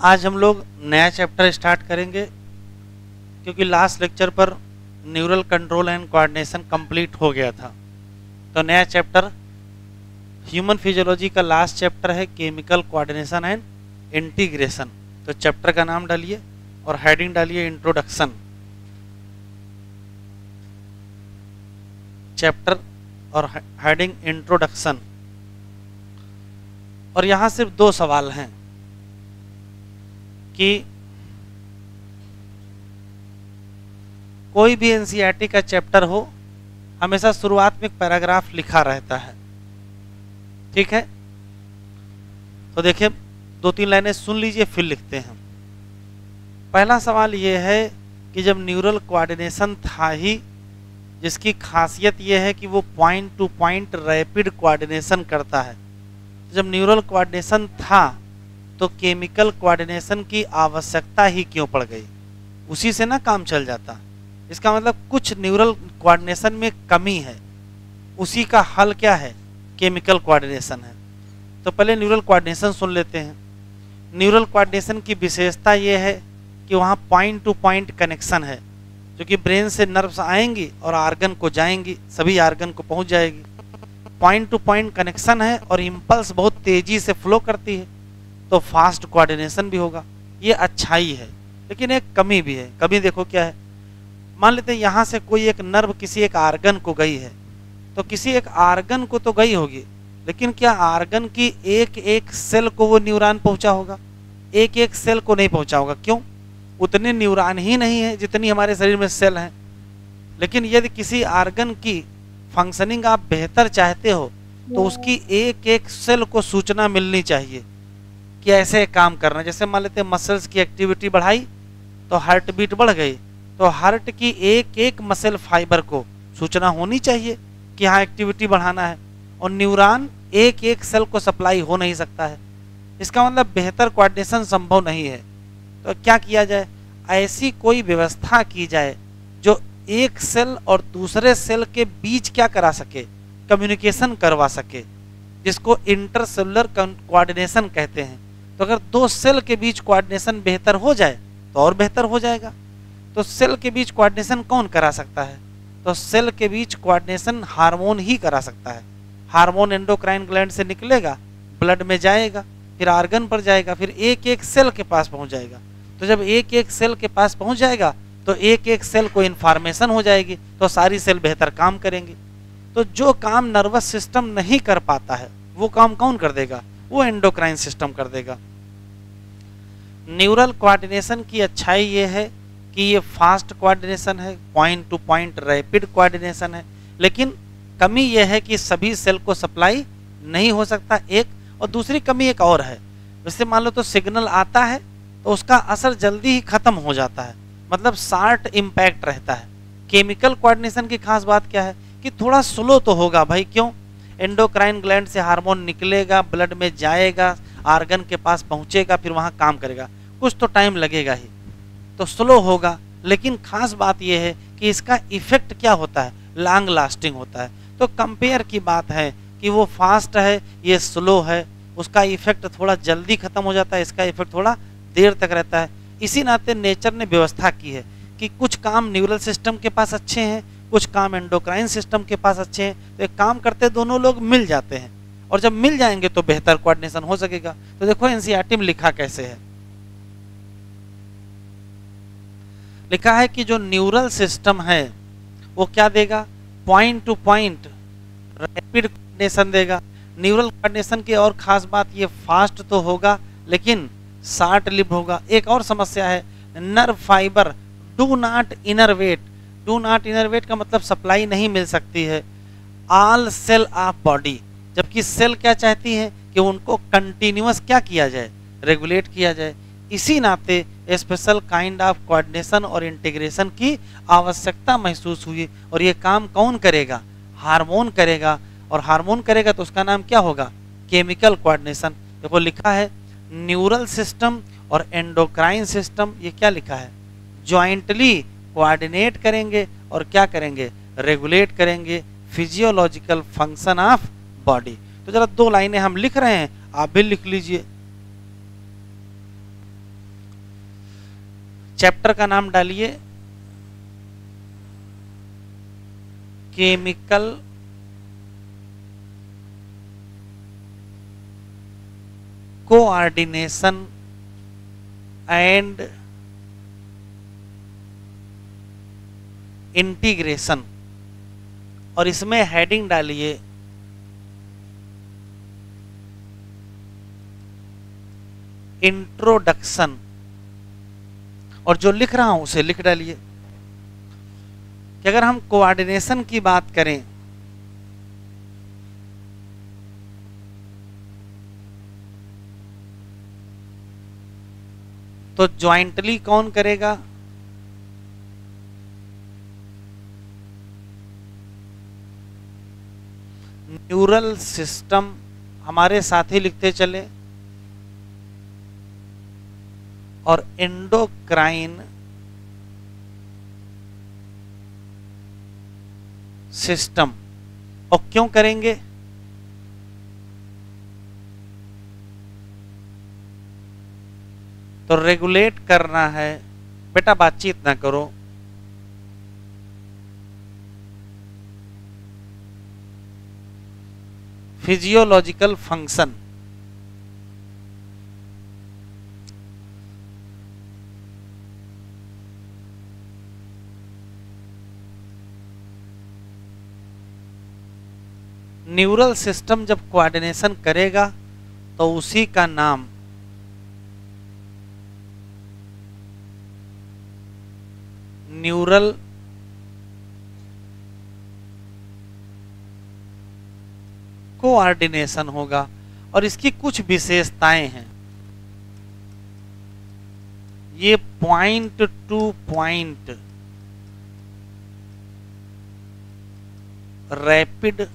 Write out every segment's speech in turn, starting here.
आज हम लोग नया चैप्टर स्टार्ट करेंगे क्योंकि लास्ट लेक्चर पर neural control and coordination complete हो गया था। तो नया चैप्टर ह्यूमन फिजियोलॉजी का लास्ट चैप्टर है केमिकल कोऑर्डिनेशन एंड इंटीग्रेशन। तो चैप्टर का नाम डालिए और हेडिंग डालिए इंट्रोडक्शन। चैप्टर और हेडिंग इंट्रोडक्शन। और यहाँ सिर्फ दो सवाल हैं कि कोई भी एनसीईआरटी का चैप्टर हो हमेशा शुरुआत में एक पैराग्राफ लिखा रहता है, ठीक है। तो देखिए दो तीन लाइनें सुन लीजिए फिर लिखते हैं। पहला सवाल ये है कि जब न्यूरल कोऑर्डिनेशन था ही, जिसकी खासियत ये है कि वो point two point rapid coordination करता है, जब न्यूरल कोऑर्डिनेशन था तो केमिकल कोऑर्डिनेशन की आवश्यकता ही क्यों पड़ गई? उसी से ना काम चल जाता। इसका मतलब कुछ न्यूरल कोऑर्डिनेशन में कमी है, उसी का हल क्या है? केमिकल कोऑर्डिनेशन है। तो पहले न्यूरल कोऑर्डिनेशन सुन लेते हैं। न्यूरल कोऑर्डिनेशन की विशेषता ये है कि वहाँ पॉइंट टू पॉइंट कनेक्शन है, जो कि ब्रेन से नर्व्स आएंगी और आर्गन को जाएंगी, सभी आर्गन को पहुँच जाएगी। पॉइंट टू पॉइंट कनेक्शन है और इम्पल्स बहुत तेजी से फ्लो करती है, तो फास्ट कोऑर्डिनेशन भी होगा। ये अच्छाई है, लेकिन एक कमी भी है। कमी देखो क्या है। मान लेते हैं यहाँ से कोई एक नर्व किसी एक आर्गन को गई है, तो किसी एक आर्गन को तो गई होगी, लेकिन क्या आर्गन की एक एक सेल को वो न्यूरॉन पहुंचा होगा? एक एक सेल को नहीं पहुंचा होगा। क्यों? उतने न्यूरॉन ही नहीं है जितनी हमारे शरीर में सेल हैं। लेकिन यदि किसी आर्गन की फंक्शनिंग आप बेहतर चाहते हो तो उसकी एक एक सेल को सूचना मिलनी चाहिए कि ऐसे काम करना। जैसे मान लेते हैं मसल्स की एक्टिविटी बढ़ाई तो हार्ट बीट बढ़ गई, तो हार्ट की एक एक मसल फाइबर को सूचना होनी चाहिए कि हाँ एक्टिविटी बढ़ाना है। और न्यूरॉन एक एक सेल को सप्लाई हो नहीं सकता है। इसका मतलब बेहतर कोऑर्डिनेशन संभव नहीं है। तो क्या किया जाए? ऐसी कोई व्यवस्था की जाए जो एक सेल और दूसरे सेल के बीच क्या करा सके? कम्युनिकेशन करवा सके, जिसको इंटरसेलुलर कोऑर्डिनेशन कहते हैं। तो अगर दो सेल के बीच कोऑर्डिनेशन बेहतर हो जाए तो और बेहतर हो जाएगा। तो सेल के बीच कोऑर्डिनेशन कौन करा सकता है? तो सेल के बीच कोऑर्डिनेशन हार्मोन ही करा सकता है। हार्मोन एंडोक्राइन ग्लैंड से निकलेगा, ब्लड में जाएगा, फिर आर्गन पर जाएगा, फिर एक एक सेल के पास पहुंच जाएगा। तो जब एक एक सेल के पास पहुंच जाएगा तो एक एक सेल को इन्फॉर्मेशन हो जाएगी, तो सारी सेल बेहतर काम करेंगी। तो जो काम नर्वस सिस्टम नहीं कर पाता है वो काम कौन कर देगा? वो एंडोक्राइन सिस्टम कर देगा। न्यूरल कोऑर्डिनेशन की अच्छाई ये है कि ये फास्ट कोऑर्डिनेशन है, point two point rapid coordination है। लेकिन कमी ये है कि सभी सेल को सप्लाई नहीं हो सकता, एक। और दूसरी कमी एक और है। जैसे मान लो तो सिग्नल आता है तो उसका असर जल्दी ही खत्म हो जाता है, मतलब शार्ट इम्पैक्ट रहता है। केमिकल कोऑर्डिनेशन की खास बात क्या है कि थोड़ा स्लो तो होगा भाई। क्यों? एंडोक्राइन ग्लैंड से हार्मोन निकलेगा, ब्लड में जाएगा, आर्गन के पास पहुंचेगा, फिर वहां काम करेगा, कुछ तो टाइम लगेगा ही, तो स्लो होगा। लेकिन खास बात यह है कि इसका इफेक्ट क्या होता है? लॉन्ग लास्टिंग होता है। तो कंपेयर की बात है कि वो फास्ट है, ये स्लो है, उसका इफेक्ट थोड़ा जल्दी खत्म हो जाता है, इसका इफेक्ट थोड़ा देर तक रहता है। इसी नाते नेचर ने व्यवस्था की है कि कुछ काम न्यूरल सिस्टम के पास अच्छे हैं, कुछ काम एंडोक्राइन सिस्टम के पास अच्छे हैं। तो एक काम करते दोनों लोग मिल जाते हैं, और जब मिल जाएंगे तो बेहतर कोऑर्डिनेशन हो सकेगा। तो देखो एनसीईआरटी में लिखा कैसे है। लिखा है कि जो न्यूरल सिस्टम है वो क्या देगा? Point two point rapid coordination देगा। न्यूरल कोऑर्डिनेशन की और खास बात ये फास्ट तो होगा लेकिन शॉर्ट लिव होगा। एक और समस्या है, nerve fibre do not innervate. Do not innervate का मतलब सप्लाई नहीं मिल सकती है ऑल सेल ऑफ बॉडी, जबकि सेल क्या चाहती है कि उनको कंटिन्यूअस क्या किया जाए? रेगुलेट किया जाए। इसी नाते स्पेशल काइंड ऑफ कोऑर्डिनेशन और इंटीग्रेशन की आवश्यकता महसूस हुई। और ये काम कौन करेगा? हार्मोन करेगा। और हार्मोन करेगा तो उसका नाम क्या होगा? Chemical coordination. देखो लिखा है न्यूरल सिस्टम और एंडोक्राइन सिस्टम, ये क्या लिखा है? ज्वाइंटली कोऑर्डिनेट करेंगे और क्या करेंगे? रेगुलेट करेंगे फिजियोलॉजिकल फंक्शन ऑफ बॉडी। तो जरा दो लाइनें हम लिख रहे हैं, आप भी लिख लीजिए। चैप्टर का नाम डालिए केमिकल कोऑर्डिनेशन एंड इंटीग्रेशन, और इसमें हेडिंग डालिए इंट्रोडक्शन, और जो लिख रहा हूं उसे लिख डालिए कि अगर हम कोऑर्डिनेशन की बात करें तो ज्वाइंटली कौन करेगा? न्यूरल सिस्टम, हमारे साथ ही लिखते चले, और एंडोक्राइन सिस्टम। और क्यों करेंगे? तो रेगुलेट करना है। बेटा बातचीत ना करो, फिजियोलॉजिकल फंक्शन। न्यूरल सिस्टम जब कोऑर्डिनेशन करेगा तो उसी का नाम न्यूरल कोऑर्डिनेशन होगा। और इसकी कुछ विशेषताएं हैं। ये point two point rapid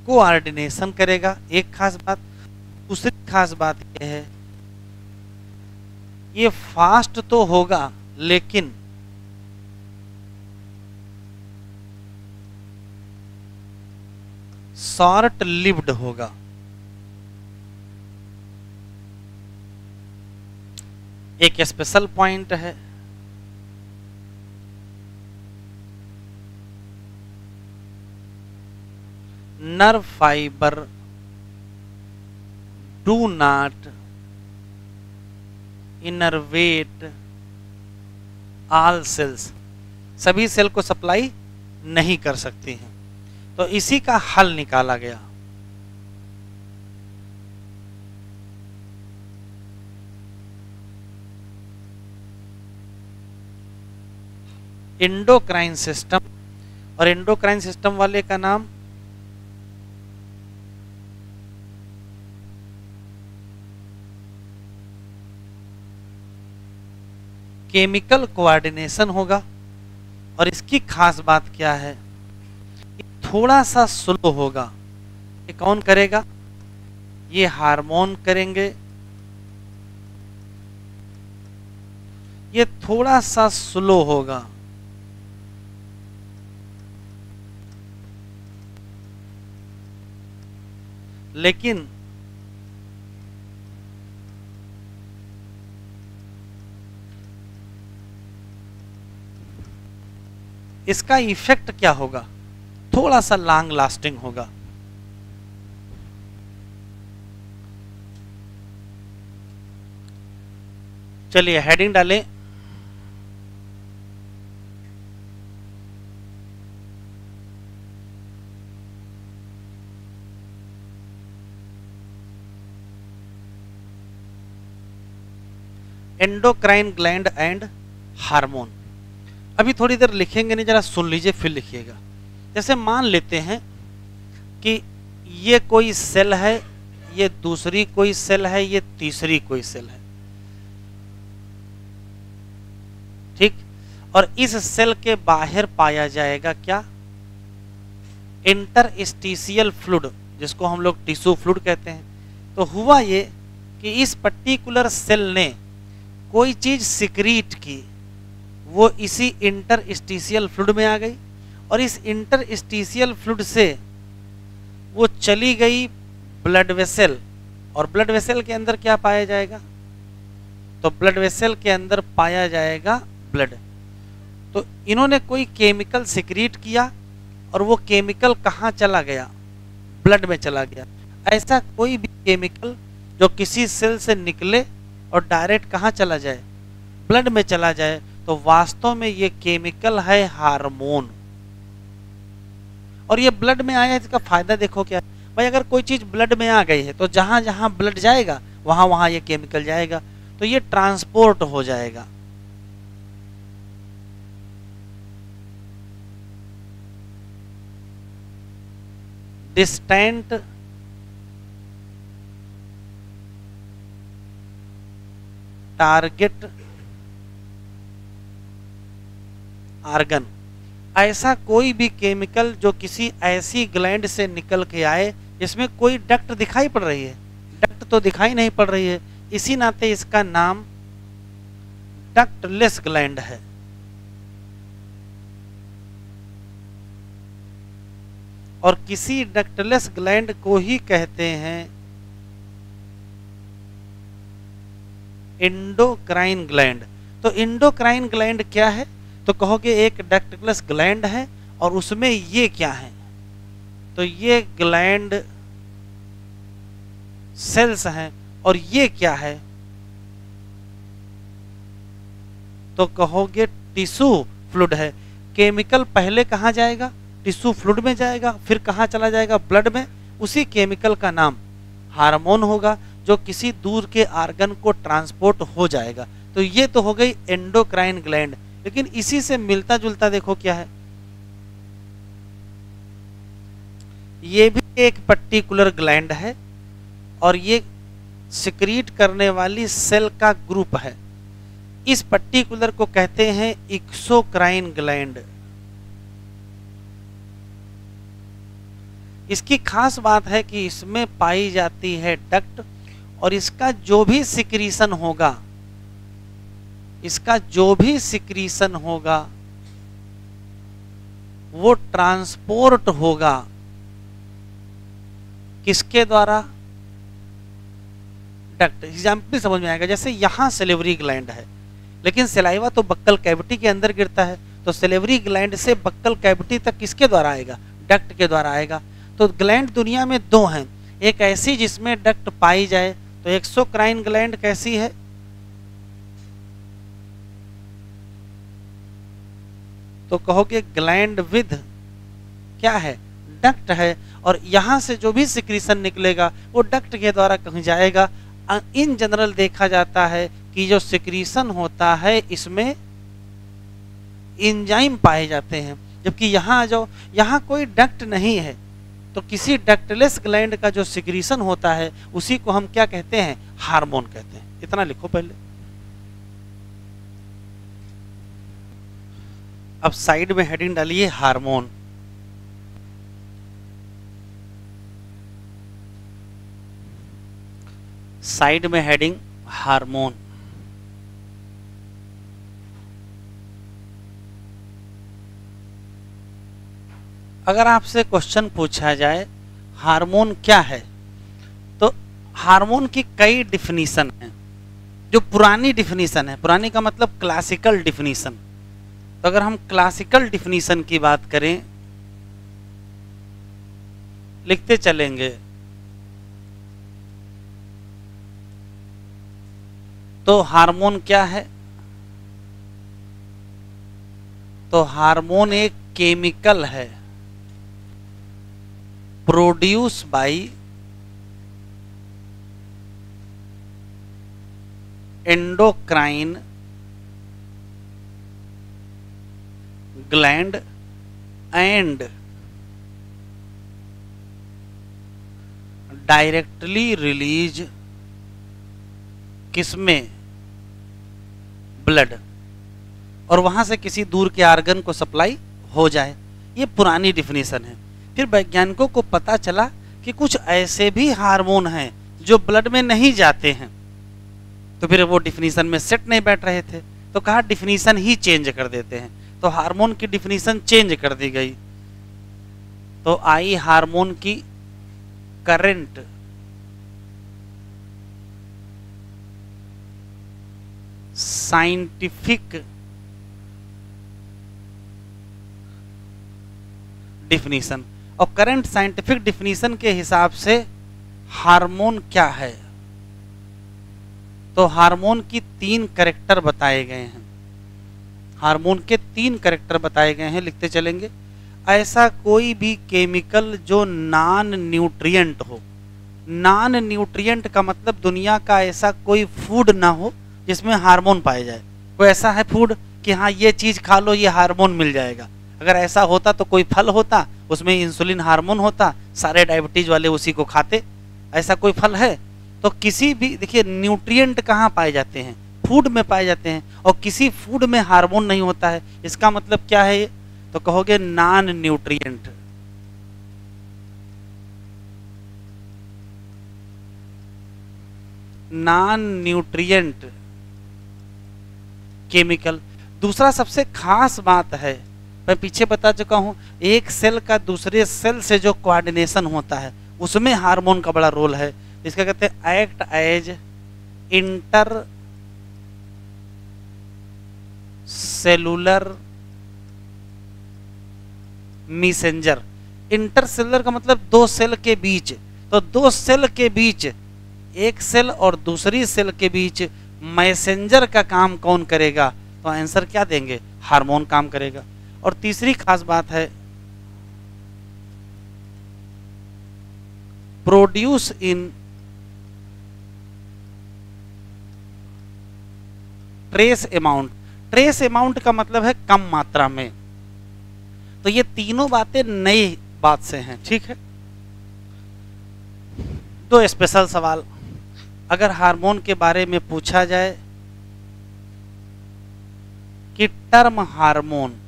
coordination करेगा, एक खास बात। दूसरी खास बात यह है ये फास्ट तो होगा लेकिन शॉर्ट लिव्ड होगा। एक स्पेशल पॉइंट है, nerve fibre do not innervate all cells, सभी सेल को सप्लाई नहीं कर सकती हैं। तो इसी का हल निकाला गया। एंडोक्राइन सिस्टम, और एंडोक्राइन सिस्टम वाले का नाम केमिकल कोऑर्डिनेशन होगा। और इसकी खास बात क्या है, थोड़ा सा स्लो होगा। ये कौन करेगा? ये हार्मोन करेंगे। ये थोड़ा सा स्लो होगा, लेकिन इसका इफेक्ट क्या होगा? थोड़ा सा लॉन्ग लास्टिंग होगा। चलिए हेडिंग डालें, एंडोक्राइन ग्लैंड एंड हार्मोन। अभी थोड़ी देर लिखेंगे नहीं, जरा सुन लीजिए फिर लिखिएगा। जैसे मान लेते हैं कि ये कोई सेल है, ये दूसरी कोई सेल है, ये तीसरी कोई सेल है, ठीक। और इस सेल के बाहर पाया जाएगा क्या? इंटरस्टिशियल फ्लूइड, जिसको हम लोग टिश्यू फ्लूइड कहते हैं। तो हुआ ये कि इस पर्टिकुलर सेल ने कोई चीज सिक्रीट की, वो इसी इंटरस्टिशियल फ्लूइड में आ गई, और इस इंटरस्टिशियल फ्लूइड से वो चली गई ब्लड वेसल और ब्लड वेसल के अंदर क्या पाया जाएगा? तो ब्लड वेसल के अंदर पाया जाएगा ब्लड। तो इन्होंने कोई केमिकल सिक्रीट किया और वो केमिकल कहाँ चला गया? ब्लड में चला गया। ऐसा कोई भी केमिकल जो किसी सेल से निकले और डायरेक्ट कहाँ चला जाए? ब्लड में चला जाए, तो वास्तव में ये केमिकल है हार्मोन। और ये ब्लड में आया, इसका फायदा देखो क्या है भाई। अगर कोई चीज ब्लड में आ गई है तो जहां जहां ब्लड जाएगा वहां वहां ये केमिकल जाएगा, तो ये ट्रांसपोर्ट हो जाएगा। Distant target organ. ऐसा कोई भी केमिकल जो किसी ऐसी ग्लैंड से निकल के आए जिसमें कोई डक्ट दिखाई पड़ रही है, डक्ट तो दिखाई नहीं पड़ रही है, इसी नाते इसका नाम डक्टलेस ग्लैंड है। और किसी डक्टलेस ग्लैंड को ही कहते हैं एंडोक्राइन ग्लैंड। तो एंडोक्राइन ग्लैंड क्या है? तो कहोगे एक डक्टलेस ग्लैंड है और उसमें ये क्या है? तो ये ग्लैंड सेल्स हैं। और ये क्या है? तो कहोगे टिश्यू फ्लूइड है। केमिकल पहले कहाँ जाएगा? टिश्यू फ्लूइड में जाएगा, फिर कहाँ चला जाएगा? ब्लड में। उसी केमिकल का नाम हार्मोन होगा जो किसी दूर के आर्गन को ट्रांसपोर्ट हो जाएगा। तो ये तो हो गई एंडोक्राइन ग्लैंड। लेकिन इसी से मिलता जुलता देखो क्या है, ये भी एक पर्टिकुलर ग्लैंड है और ये सिक्रीट करने वाली सेल का ग्रुप है। इस पर्टिकुलर को कहते हैं एक्सोक्राइन ग्लैंड। इसकी खास बात है कि इसमें पाई जाती है डक्ट, और इसका जो भी सिक्रीशन होगा, इसका जो भी सिक्रीशन होगा वो ट्रांसपोर्ट होगा किसके द्वारा? डक्ट। एग्जाम्पल समझ में आएगा। जैसे यहां सेलेवरी ग्लैंड है, लेकिन सलाइवा तो बक्कल कैविटी के अंदर गिरता है, तो सेलेवरी ग्लैंड से बक्कल कैविटी तक किसके द्वारा आएगा? डक्ट के द्वारा आएगा। तो ग्लैंड दुनिया में दो हैं, एक ऐसी जिसमें डक्ट पाई जाए, तो एक्सोक्राइन ग्लैंड कैसी है? तो कहोगे ग्लैंड विद क्या है? डक्ट है। और यहां से जो भी सिक्रीशन निकलेगा वो डक्ट के द्वारा कहीं जाएगा। इन जनरल देखा जाता है कि जो सिक्रीशन होता है इसमें एंजाइम पाए जाते हैं, जबकि यहां आ जाओ, यहां कोई डक्ट नहीं है, तो किसी डक्टलेस ग्लैंड का जो सिक्रीशन होता है उसी को हम क्या कहते हैं? हार्मोन कहते हैं। इतना लिखो पहले। अब साइड में हेडिंग डालिए हार्मोन। साइड में हेडिंग हार्मोन। अगर आपसे क्वेश्चन पूछा जाए हार्मोन क्या है, तो हार्मोन की कई डिफिनीशन है। जो पुरानी डिफिनीशन है, पुरानी का मतलब क्लासिकल डिफिनीशन, तो अगर हम क्लासिकल डिफिनीशन की बात करें, लिखते चलेंगे, तो हार्मोन क्या है? तो हार्मोन एक केमिकल है produce by endocrine gland and directly release किसमें? ब्लड, और वहां से किसी दूर के आर्गन को सप्लाई हो जाए। ये पुरानी डिफिनीशन है। फिर वैज्ञानिकों को पता चला कि कुछ ऐसे भी हार्मोन हैं जो ब्लड में नहीं जाते हैं, तो फिर वो डिफिनीशन में सेट नहीं बैठ रहे थे, तो कहा डिफिनीशन ही चेंज कर देते हैं। तो हार्मोन की डिफिनीशन चेंज कर दी गई। तो आई हार्मोन की करंट साइंटिफिक डिफिनीशन, और करंट साइंटिफिक डिफिनीशन के हिसाब से हार्मोन क्या है। तो हार्मोन की 3 कैरेक्टर बताए गए हैं, हार्मोन के 3 कैरेक्टर बताए गए हैं, लिखते चलेंगे। ऐसा कोई भी केमिकल जो नॉन न्यूट्रिएंट हो, नॉन न्यूट्रिएंट का मतलब दुनिया का ऐसा कोई फूड ना हो जिसमें हार्मोन पाए जाए। कोई ऐसा है फूड कि हाँ ये चीज खा लो ये हार्मोन मिल जाएगा, अगर ऐसा होता तो कोई फल होता उसमें इंसुलिन हार्मोन होता, सारे डायबिटीज वाले उसी को खाते। ऐसा कोई फल है? तो किसी भी, देखिए न्यूट्रिएंट कहाँ पाए जाते हैं? फूड में पाए जाते हैं, और किसी फूड में हार्मोन नहीं होता है, इसका मतलब क्या है? तो कहोगे non nutrient. Non nutrient chemical. दूसरा सबसे खास बात है, मैं पीछे बता चुका हूं, एक सेल का दूसरे सेल से जो कोऑर्डिनेशन होता है उसमें हार्मोन का बड़ा रोल है। इसका कहते हैं act as inter cellular messenger. Intercellular का मतलब 2 सेल के बीच, तो 2 सेल के बीच, एक सेल और दूसरी सेल के बीच मैसेंजर का काम कौन करेगा? तो आंसर क्या देंगे? हार्मोन काम करेगा। और तीसरी खास बात है produce in trace amount. Trace amount का मतलब है कम मात्रा में। तो ये तीनों बातें नई बात से हैं, ठीक है। 2 स्पेशल सवाल, अगर हार्मोन के बारे में पूछा जाए कि टर्म हार्मोन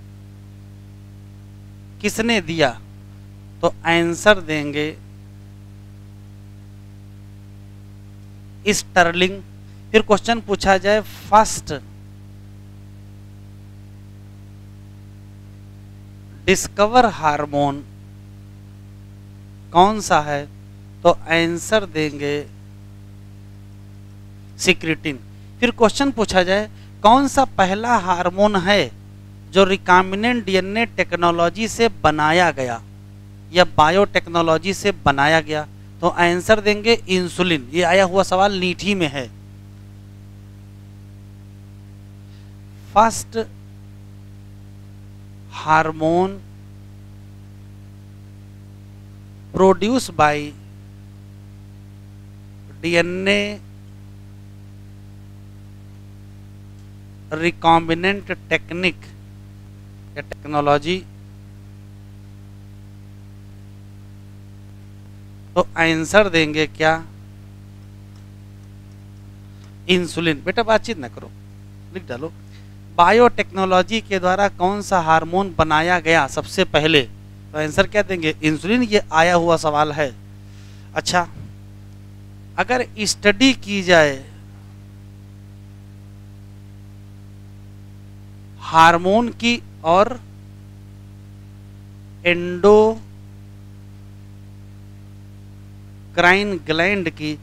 किसने दिया, तो आंसर देंगे स्टर्लिंग। फिर क्वेश्चन पूछा जाए फर्स्ट डिस्कवर हार्मोन कौन सा है, तो आंसर देंगे सिक्रिटिन। फिर क्वेश्चन पूछा जाए कौन सा पहला हार्मोन है जो रिकॉम्बिनेंट डीएनए टेक्नोलॉजी से बनाया गया या बायोटेक्नोलॉजी से बनाया गया, तो आंसर देंगे इंसुलिन। ये आया हुआ सवाल नीट ही में है। First hormone produce bye DNA recombinant technique या टेक्नोलॉजी, तो आंसर देंगे क्या? इंसुलिन। बेटा बातचीत ना करो, लिख डालो। बायोटेक्नोलॉजी के द्वारा कौन सा हार्मोन बनाया गया सबसे पहले, तो आंसर क्या देंगे? इंसुलिन। ये आया हुआ सवाल है। अच्छा, अगर स्टडी की जाए हार्मोन की और एंडोक्राइन ग्लैंड की,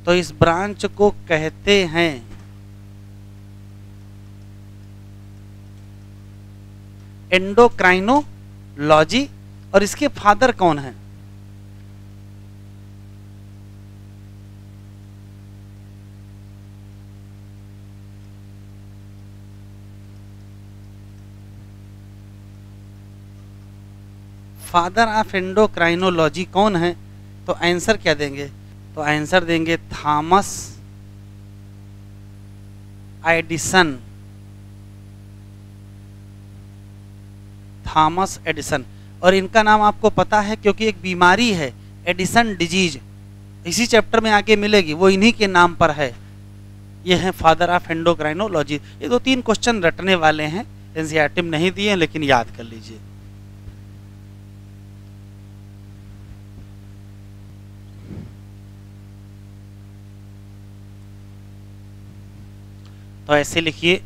तो इस ब्रांच को कहते हैं एंडोक्राइनोलॉजी। और इसके फादर कौन है? फादर ऑफ एंडोक्राइनोलॉजी कौन है, तो आंसर क्या देंगे? तो आंसर देंगे थॉमस एडिसन। Thomas Edison. और इनका नाम आपको पता है क्योंकि एक बीमारी है एडिसन डिजीज, इसी चैप्टर में आगे मिलेगी, वो इन्हीं के नाम पर है। ये है फादर ऑफ एंडोक्राइनोलॉजी। ये 2-3 क्वेश्चन रटने वाले हैं, एनसीईआरटी में नहीं दिए लेकिन याद कर लीजिए। तो ऐसे लिखिए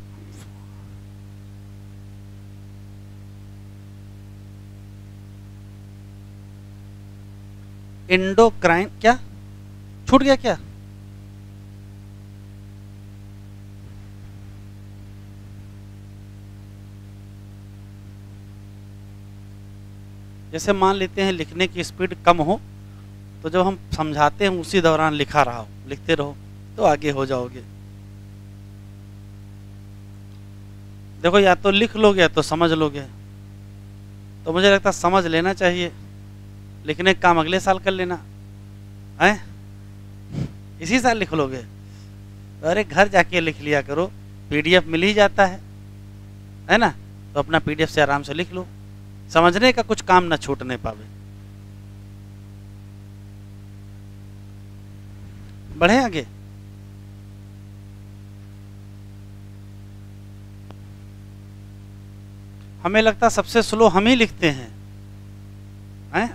एंडोक्राइन, क्या छूट गया क्या? जैसे मान लेते हैं लिखने की स्पीड कम हो, तो जब हम समझाते हैं उसी दौरान लिखा रहा हो, लिखते रहो तो आगे हो जाओगे। देखो या तो लिख लोगे या तो समझ लोगे, तो मुझे लगता है समझ लेना चाहिए, लिखने का काम अगले साल कर लेना है, इसी साल लिख लोगे। अरे घर जाके लिख लिया करो, पीडीएफ मिल ही जाता है ना, तो अपना पीडीएफ से आराम से लिख लो, समझने का कुछ काम ना छूटने पावे। बढ़े आगे। हमें लगता सबसे स्लो हम ही लिखते हैं,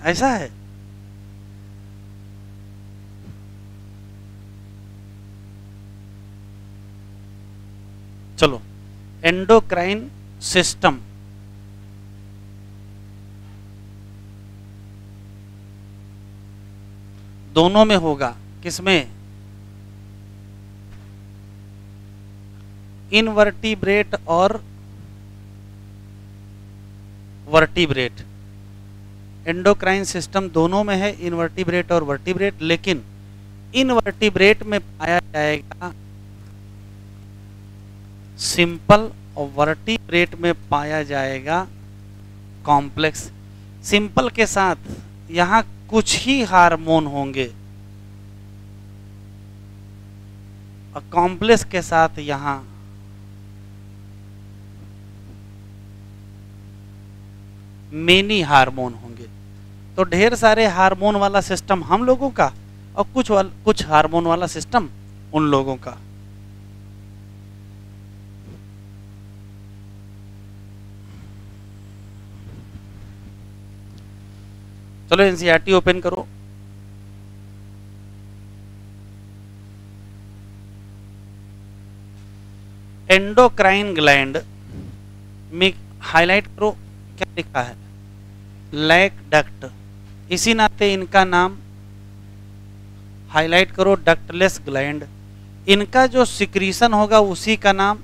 ऐसा है? चलो, एंडोक्राइन सिस्टम दोनों में होगा, किसमें? इनवर्टिब्रेट और वर्टिब्रेट। एंडोक्राइन सिस्टम दोनों में है, इनवर्टिब्रेट और वर्टिब्रेट, लेकिन इनवर्टिब्रेट में पाया जाएगा सिंपल और वर्टिब्रेट में पाया जाएगा कॉम्प्लेक्स। सिंपल के साथ यहां कुछ ही हार्मोन होंगे और कॉम्प्लेक्स के साथ यहां मेनी हार्मोन होंगे। तो ढेर सारे हार्मोन वाला सिस्टम हम लोगों का और कुछ हार्मोन वाला सिस्टम उन लोगों का। चलो एनसीईआरटी ओपन करो। एंडोक्राइन ग्लैंड में हाईलाइट करो, क्या लिखा है? Lack duct. इसी नाते इनका नाम हाईलाइट करो, डक्टलेस ग्लैंड। इनका जो सिक्रीशन होगा उसी का नाम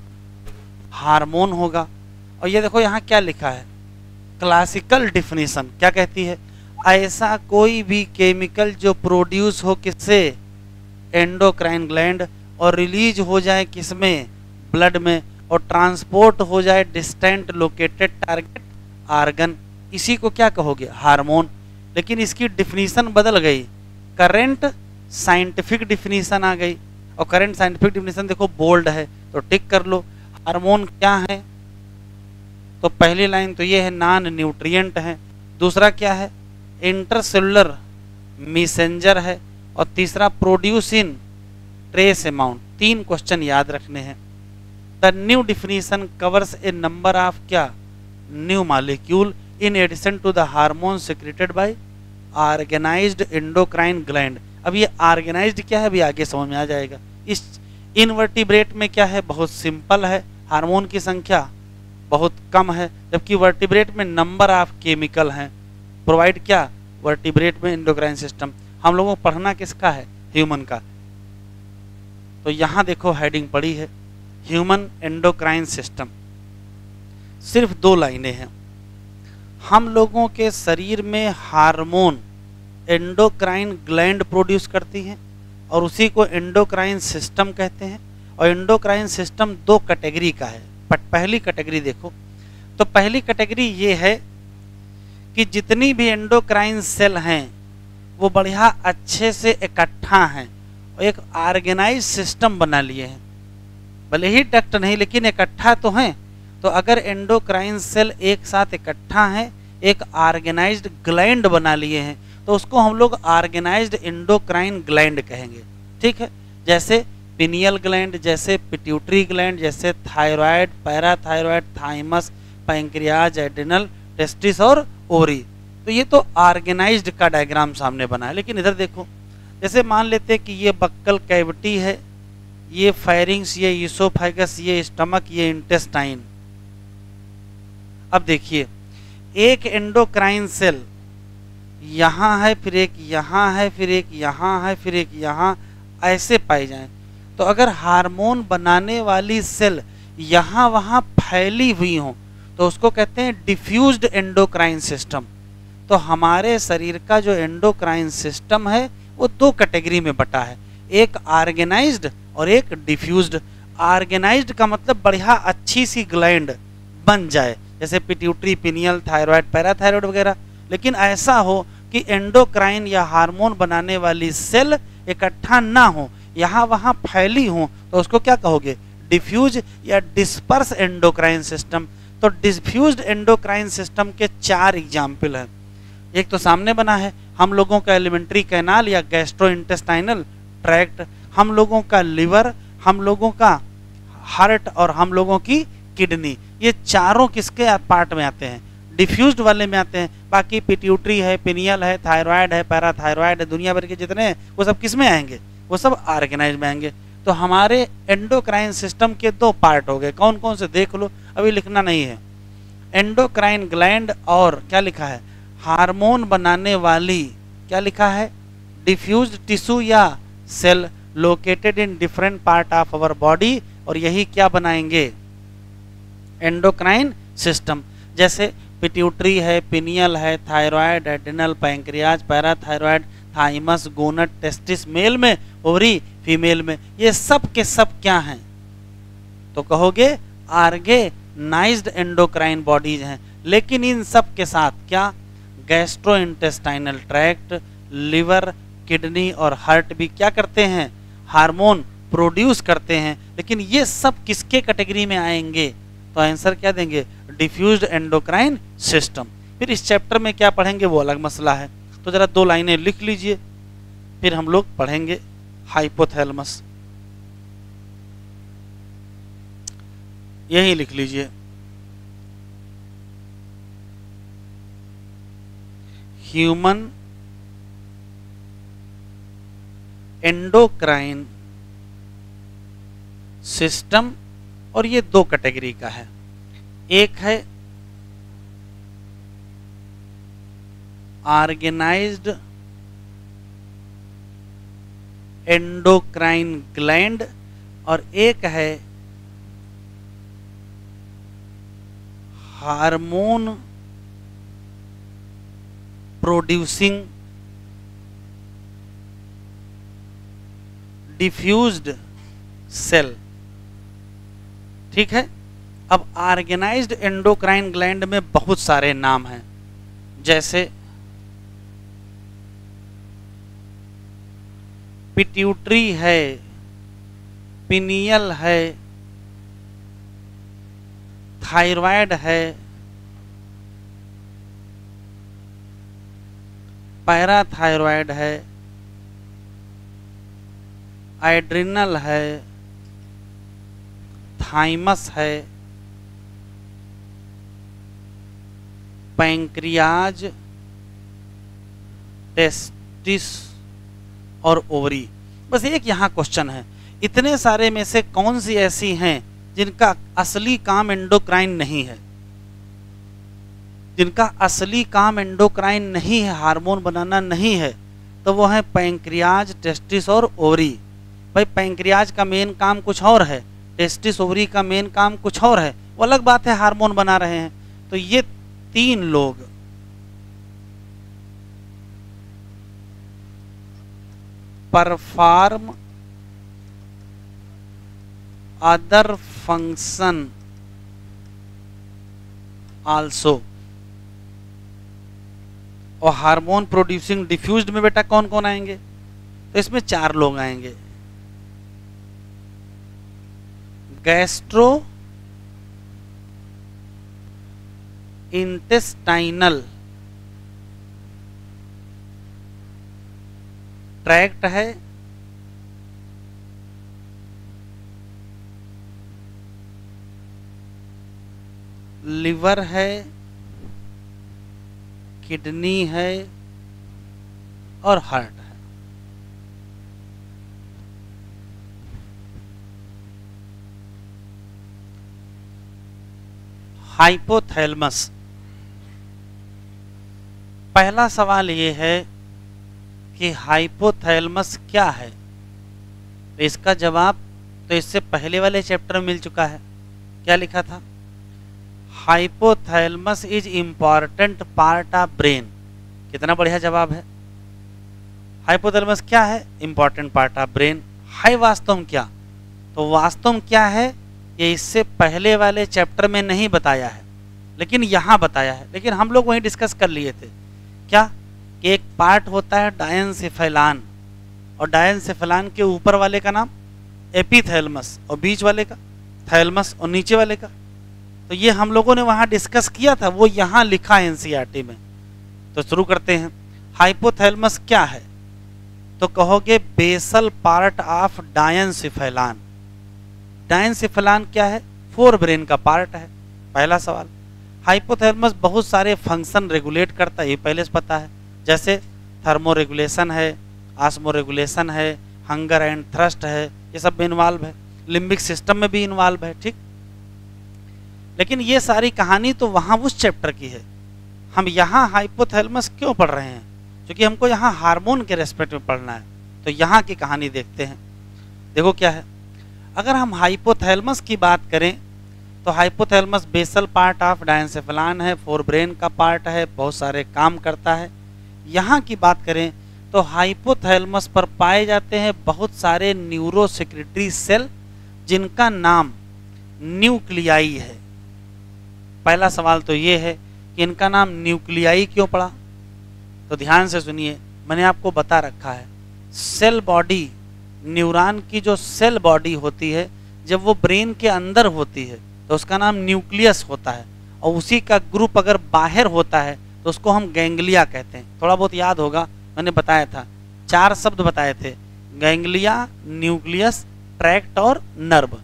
हार्मोन होगा। और ये देखो यहाँ क्या लिखा है, क्लासिकल डिफिनीशन क्या कहती है? ऐसा कोई भी केमिकल जो प्रोड्यूस हो किससे? एंडोक्राइन ग्लैंड, और रिलीज हो जाए किसमें? ब्लड में, और ट्रांसपोर्ट हो जाए डिस्टेंट लोकेटेड टारगेट आर्गन, इसी को क्या कहोगे? हार्मोन। लेकिन इसकी डिफिनीशन बदल गई, करंट साइंटिफिक डिफिनीशन आ गई। और करंट साइंटिफिक डिफिनीशन देखो बोल्ड है, तो टिक कर लो। हार्मोन क्या है? तो पहली लाइन तो ये है, नॉन न्यूट्रिएंट है। दूसरा क्या है? इंटरसेलुलर मैसेंजर है। और तीसरा produce in trace amount. 3 question याद रखने हैं। The new definition covers a number of क्या? New molecule in addition to the hormone secreted by organised endocrine gland. अब ये ऑर्गेनाइज्ड क्या है अभी आगे समझ में आ जाएगा। इस इनवर्टिब्रेट में क्या है? बहुत सिंपल है, हार्मोन की संख्या बहुत कम है, जबकि वर्टिब्रेट में नंबर ऑफ केमिकल हैं। प्रोवाइड क्या? वर्टिब्रेट में एंडोक्राइन सिस्टम। हम लोगों को पढ़ना किसका है? ह्यूमन का। तो यहां देखो हेडिंग पड़ी है, ह्यूमन एंडोक्राइन सिस्टम। सिर्फ 2 लाइनें हैं। हम लोगों के शरीर में हार्मोन एंडोक्राइन ग्लैंड प्रोड्यूस करती हैं और उसी को एंडोक्राइन सिस्टम कहते हैं। और एंडोक्राइन सिस्टम 2 कैटेगरी का है। पहली कैटेगरी देखो, तो पहली कैटेगरी ये है कि जितनी भी एंडोक्राइन सेल हैं वो बढ़िया अच्छे से इकट्ठा हैं और एक ऑर्गेनाइज सिस्टम बना लिए हैं। भले ही डक्ट नहीं, लेकिन इकट्ठा तो हैं। तो अगर एंडोक्राइन सेल एक साथ इकट्ठा हैं, एक ऑर्गेनाइज्ड ग्लैंड बना लिए हैं, तो उसको हम लोग ऑर्गेनाइज्ड एंडोक्राइन ग्लैंड कहेंगे। ठीक है, जैसे पिनियल ग्लैंड, जैसे पिट्यूटरी ग्लैंड, जैसे thyroid, parathyroid, thymus, pancreas, adrenal, testis और ओरी। तो ये तो ऑर्गेनाइज्ड का डायग्राम सामने बना है। लेकिन इधर देखो, जैसे मान लेते हैं कि ये बक्कल कैविटी है, ये फेरिंग्स, ये ईसोफेगस, ये स्टमक, ये इंटेस्टाइन। अब देखिए, एक एंडोक्राइन सेल यहाँ है, फिर एक यहाँ है, फिर एक यहाँ है, फिर एक यहाँ, ऐसे पाए जाएं। तो अगर हार्मोन बनाने वाली सेल यहाँ वहाँ फैली हुई हो तो उसको कहते हैं डिफ्यूज्ड एंडोक्राइन सिस्टम। तो हमारे शरीर का जो एंडोक्राइन सिस्टम है वो दो कैटेगरी में बटा है, एक ऑर्गेनाइज्ड और एक डिफ्यूज्ड। ऑर्गेनाइज्ड का मतलब बढ़िया अच्छी सी ग्लैंड बन जाए, जैसे पिट्यूटरी, पिनियल, थायराइड, पैराथायराइड वगैरह। लेकिन ऐसा हो कि एंडोक्राइन या हार्मोन बनाने वाली सेल इकट्ठा ना हो, यहाँ वहाँ फैली हो, तो उसको क्या कहोगे? डिफ्यूज या डिस्पर्स एंडोक्राइन सिस्टम। तो डिफ्यूज्ड एंडोक्राइन सिस्टम के 4 एग्जाम्पल हैं। एक तो सामने बना है हम लोगों का एलिमेंट्री कैनाल या गैस्ट्रोइंटेस्टाइनल ट्रैक्ट, हम लोगों का लिवर, हम लोगों का हार्ट और हम लोगों की किडनी। ये चारों किसके पार्ट में आते हैं? डिफ्यूज्ड वाले में आते हैं। बाकी पिट्यूटरी है, पिनियल है, थायराइड है, पैराथायराइड है, दुनिया भर के जितने हैं वो सब किस में आएंगे? वो सब ऑर्गेनाइज में आएंगे। तो हमारे एंडोक्राइन सिस्टम के 2 पार्ट हो गए। कौन कौन से देख लो, अभी लिखना नहीं है। एंडोक्राइन ग्लैंड और क्या लिखा है? हार्मोन बनाने वाली क्या लिखा है? डिफ्यूज्ड टिश्यू या cell located in different part of our body, और यही क्या बनाएंगे? Endocrine system. जैसे पिट्यूटरी है, पिनियल है, thyroid, adrenal, pancreas, parathyroid, thymus, gonad, testis male में, ओवरी फीमेल में। ये सब के सब क्या हैं? तो कहोगे ऑर्गेनाइज्ड एंडोक्राइन बॉडीज हैं। लेकिन इन सब के साथ क्या? गैस्ट्रोइंटेस्टाइनल ट्रैक्ट, लिवर, किडनी और हार्ट भी क्या करते हैं? हार्मोन प्रोड्यूस करते हैं। लेकिन ये सब किसके कैटेगरी में आएंगे? तो आंसर क्या देंगे? Diffused endocrine system. फिर इस चैप्टर में क्या पढ़ेंगे वो अलग मसला है। तो जरा 2 लाइनें लिख लीजिए, फिर हम लोग पढ़ेंगे हाइपोथैलेमस। यही लिख लीजिए, ह्यूमन एंडोक्राइन सिस्टम। और ये 2 कैटेगरी का है। एक है ऑर्गेनाइज्ड एंडोक्राइन ग्लैंड और एक है हार्मोन प्रोड्यूसिंग डिफ्यूज्ड सेल। ठीक है। अब ऑर्गेनाइज्ड एंडोक्राइन ग्लैंड में बहुत सारे नाम हैं, जैसे पिट्यूटरी है, पिनियल है, थायराइड है, पैराथायराइड है, एड्रिनल है, थाइमस है, पैंक्रियाज, टेस्टिस और ओवरी। बस एक यहाँ क्वेश्चन है, इतने सारे में से कौन सी ऐसी हैं जिनका असली काम एंडोक्राइन नहीं है? जिनका असली काम एंडोक्राइन नहीं है, हार्मोन बनाना नहीं है, तो वो है पैंक्रियाज, टेस्टिस और ओवरी। भाई पैंक्रियाज का मेन काम कुछ और है, टेस्टिस ओवरी का मेन काम कुछ और है, वो अलग बात है, हार्मोन बना रहे हैं। तो ये 3 लोग परफॉर्म अदर फंक्शन आल्सो। और हार्मोन प्रोड्यूसिंग डिफ्यूज्ड में बेटा कौन कौन आएंगे? तो इसमें 4 लोग आएंगे, गैस्ट्रो इंटेस्टाइनल ट्रैक्ट है, लिवर है, किडनी है और हार्ट है। हाइपोथैलेमस। पहला सवाल ये है कि हाइपोथैलेमस क्या है? तो इसका जवाब तो इससे पहले वाले चैप्टर में मिल चुका है। क्या लिखा था? Hypothalamus is important part of brain. कितना बढ़िया जवाब है। हाइपोथैलेमस क्या है? Important part of brain. High वास्तव में क्या? तो वास्तव में क्या है ये इससे पहले वाले चैप्टर में नहीं बताया है, लेकिन यहाँ बताया है। लेकिन हम लोग वहीं डिस्कस कर लिए थे क्या कि एक पार्ट होता है डायनसेफेलान, और डायनसेफेलान के ऊपर वाले का नाम एपिथैलेमस, और बीच वाले का थैलेमस, और नीचे वाले का। तो ये हम लोगों ने वहाँ डिस्कस किया था, वो यहाँ लिखा है एनसीईआरटी में। तो शुरू करते हैं। हाइपोथैलेमस क्या है? तो कहोगे बेसल पार्ट ऑफ डायनसेफेलान। डायनसेफेलान क्या है? फोर ब्रेन का पार्ट है। पहला सवाल। हाइपोथैलेमस बहुत सारे फंक्शन रेगुलेट करता है, ये पहले से पता है, जैसे थर्मो रेगुलेशन है, आस्मो रेगुलेशन है, हंगर एंड थ्रस्ट है, ये सब में इन्वॉल्व है, लिम्बिक सिस्टम में भी इन्वॉल्व है, ठीक। लेकिन ये सारी कहानी तो वहाँ उस चैप्टर की है। हम यहाँ हाइपोथैलेमस क्यों पढ़ रहे हैं? क्योंकि हमको यहाँ हार्मोन के रेस्पेक्ट में पढ़ना है। तो यहाँ की कहानी देखते हैं। देखो क्या है, अगर हम हाइपोथैलेमस की बात करें तो हाइपोथैलेमस बेसल पार्ट ऑफ डायनसेफेलान है, फोर ब्रेन का पार्ट है, बहुत सारे काम करता है। यहाँ की बात करें तो हाइपोथैलेमस पर पाए जाते हैं बहुत सारे न्यूरोसेक्रेटरी सेल जिनका नाम न्यूक्लियाई है। पहला सवाल तो ये है कि इनका नाम न्यूक्लियाई क्यों पड़ा? तो ध्यान से सुनिए, मैंने आपको बता रखा है सेल बॉडी, न्यूरॉन की जो सेल बॉडी होती है जब वो ब्रेन के अंदर होती है तो उसका नाम न्यूक्लियस होता है, और उसी का ग्रुप अगर बाहर होता है तो उसको हम गैंग्लिया कहते हैं। थोड़ा बहुत याद होगा, मैंने बताया था, 4 शब्द बताए थे, गैंग्लिया, न्यूक्लियस, ट्रैक्ट और नर्व।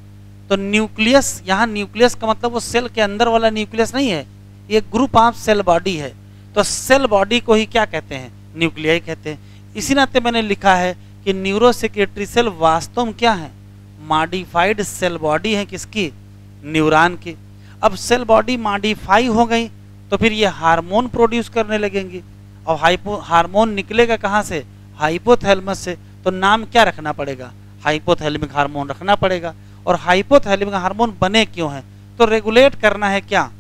तो न्यूक्लियस, यहाँ न्यूक्लियस का मतलब वो सेल के अंदर वाला न्यूक्लियस नहीं है, ये ग्रुप ऑफ सेल बॉडी है। तो सेल बॉडी को ही क्या कहते हैं? न्यूक्लियाई कहते हैं। इसी नाते मैंने लिखा है कि न्यूरोसेक्रेटरी सेल वास्तव में क्या है? मॉडिफाइड सेल बॉडी है, किसकी? न्यूरॉन की। अब सेल बॉडी मॉडिफाई हो गई तो फिर ये हार्मोन प्रोड्यूस करने लगेंगी, और हार्मोन निकलेगा कहाँ से? हाइपोथैलेमस से। तो नाम क्या रखना पड़ेगा? हाइपोथैलेमिक हार्मोन रखना पड़ेगा। और हाइपोथैलेमिक हार्मोन बने क्यों हैं? तो रेगुलेट करना है क्या?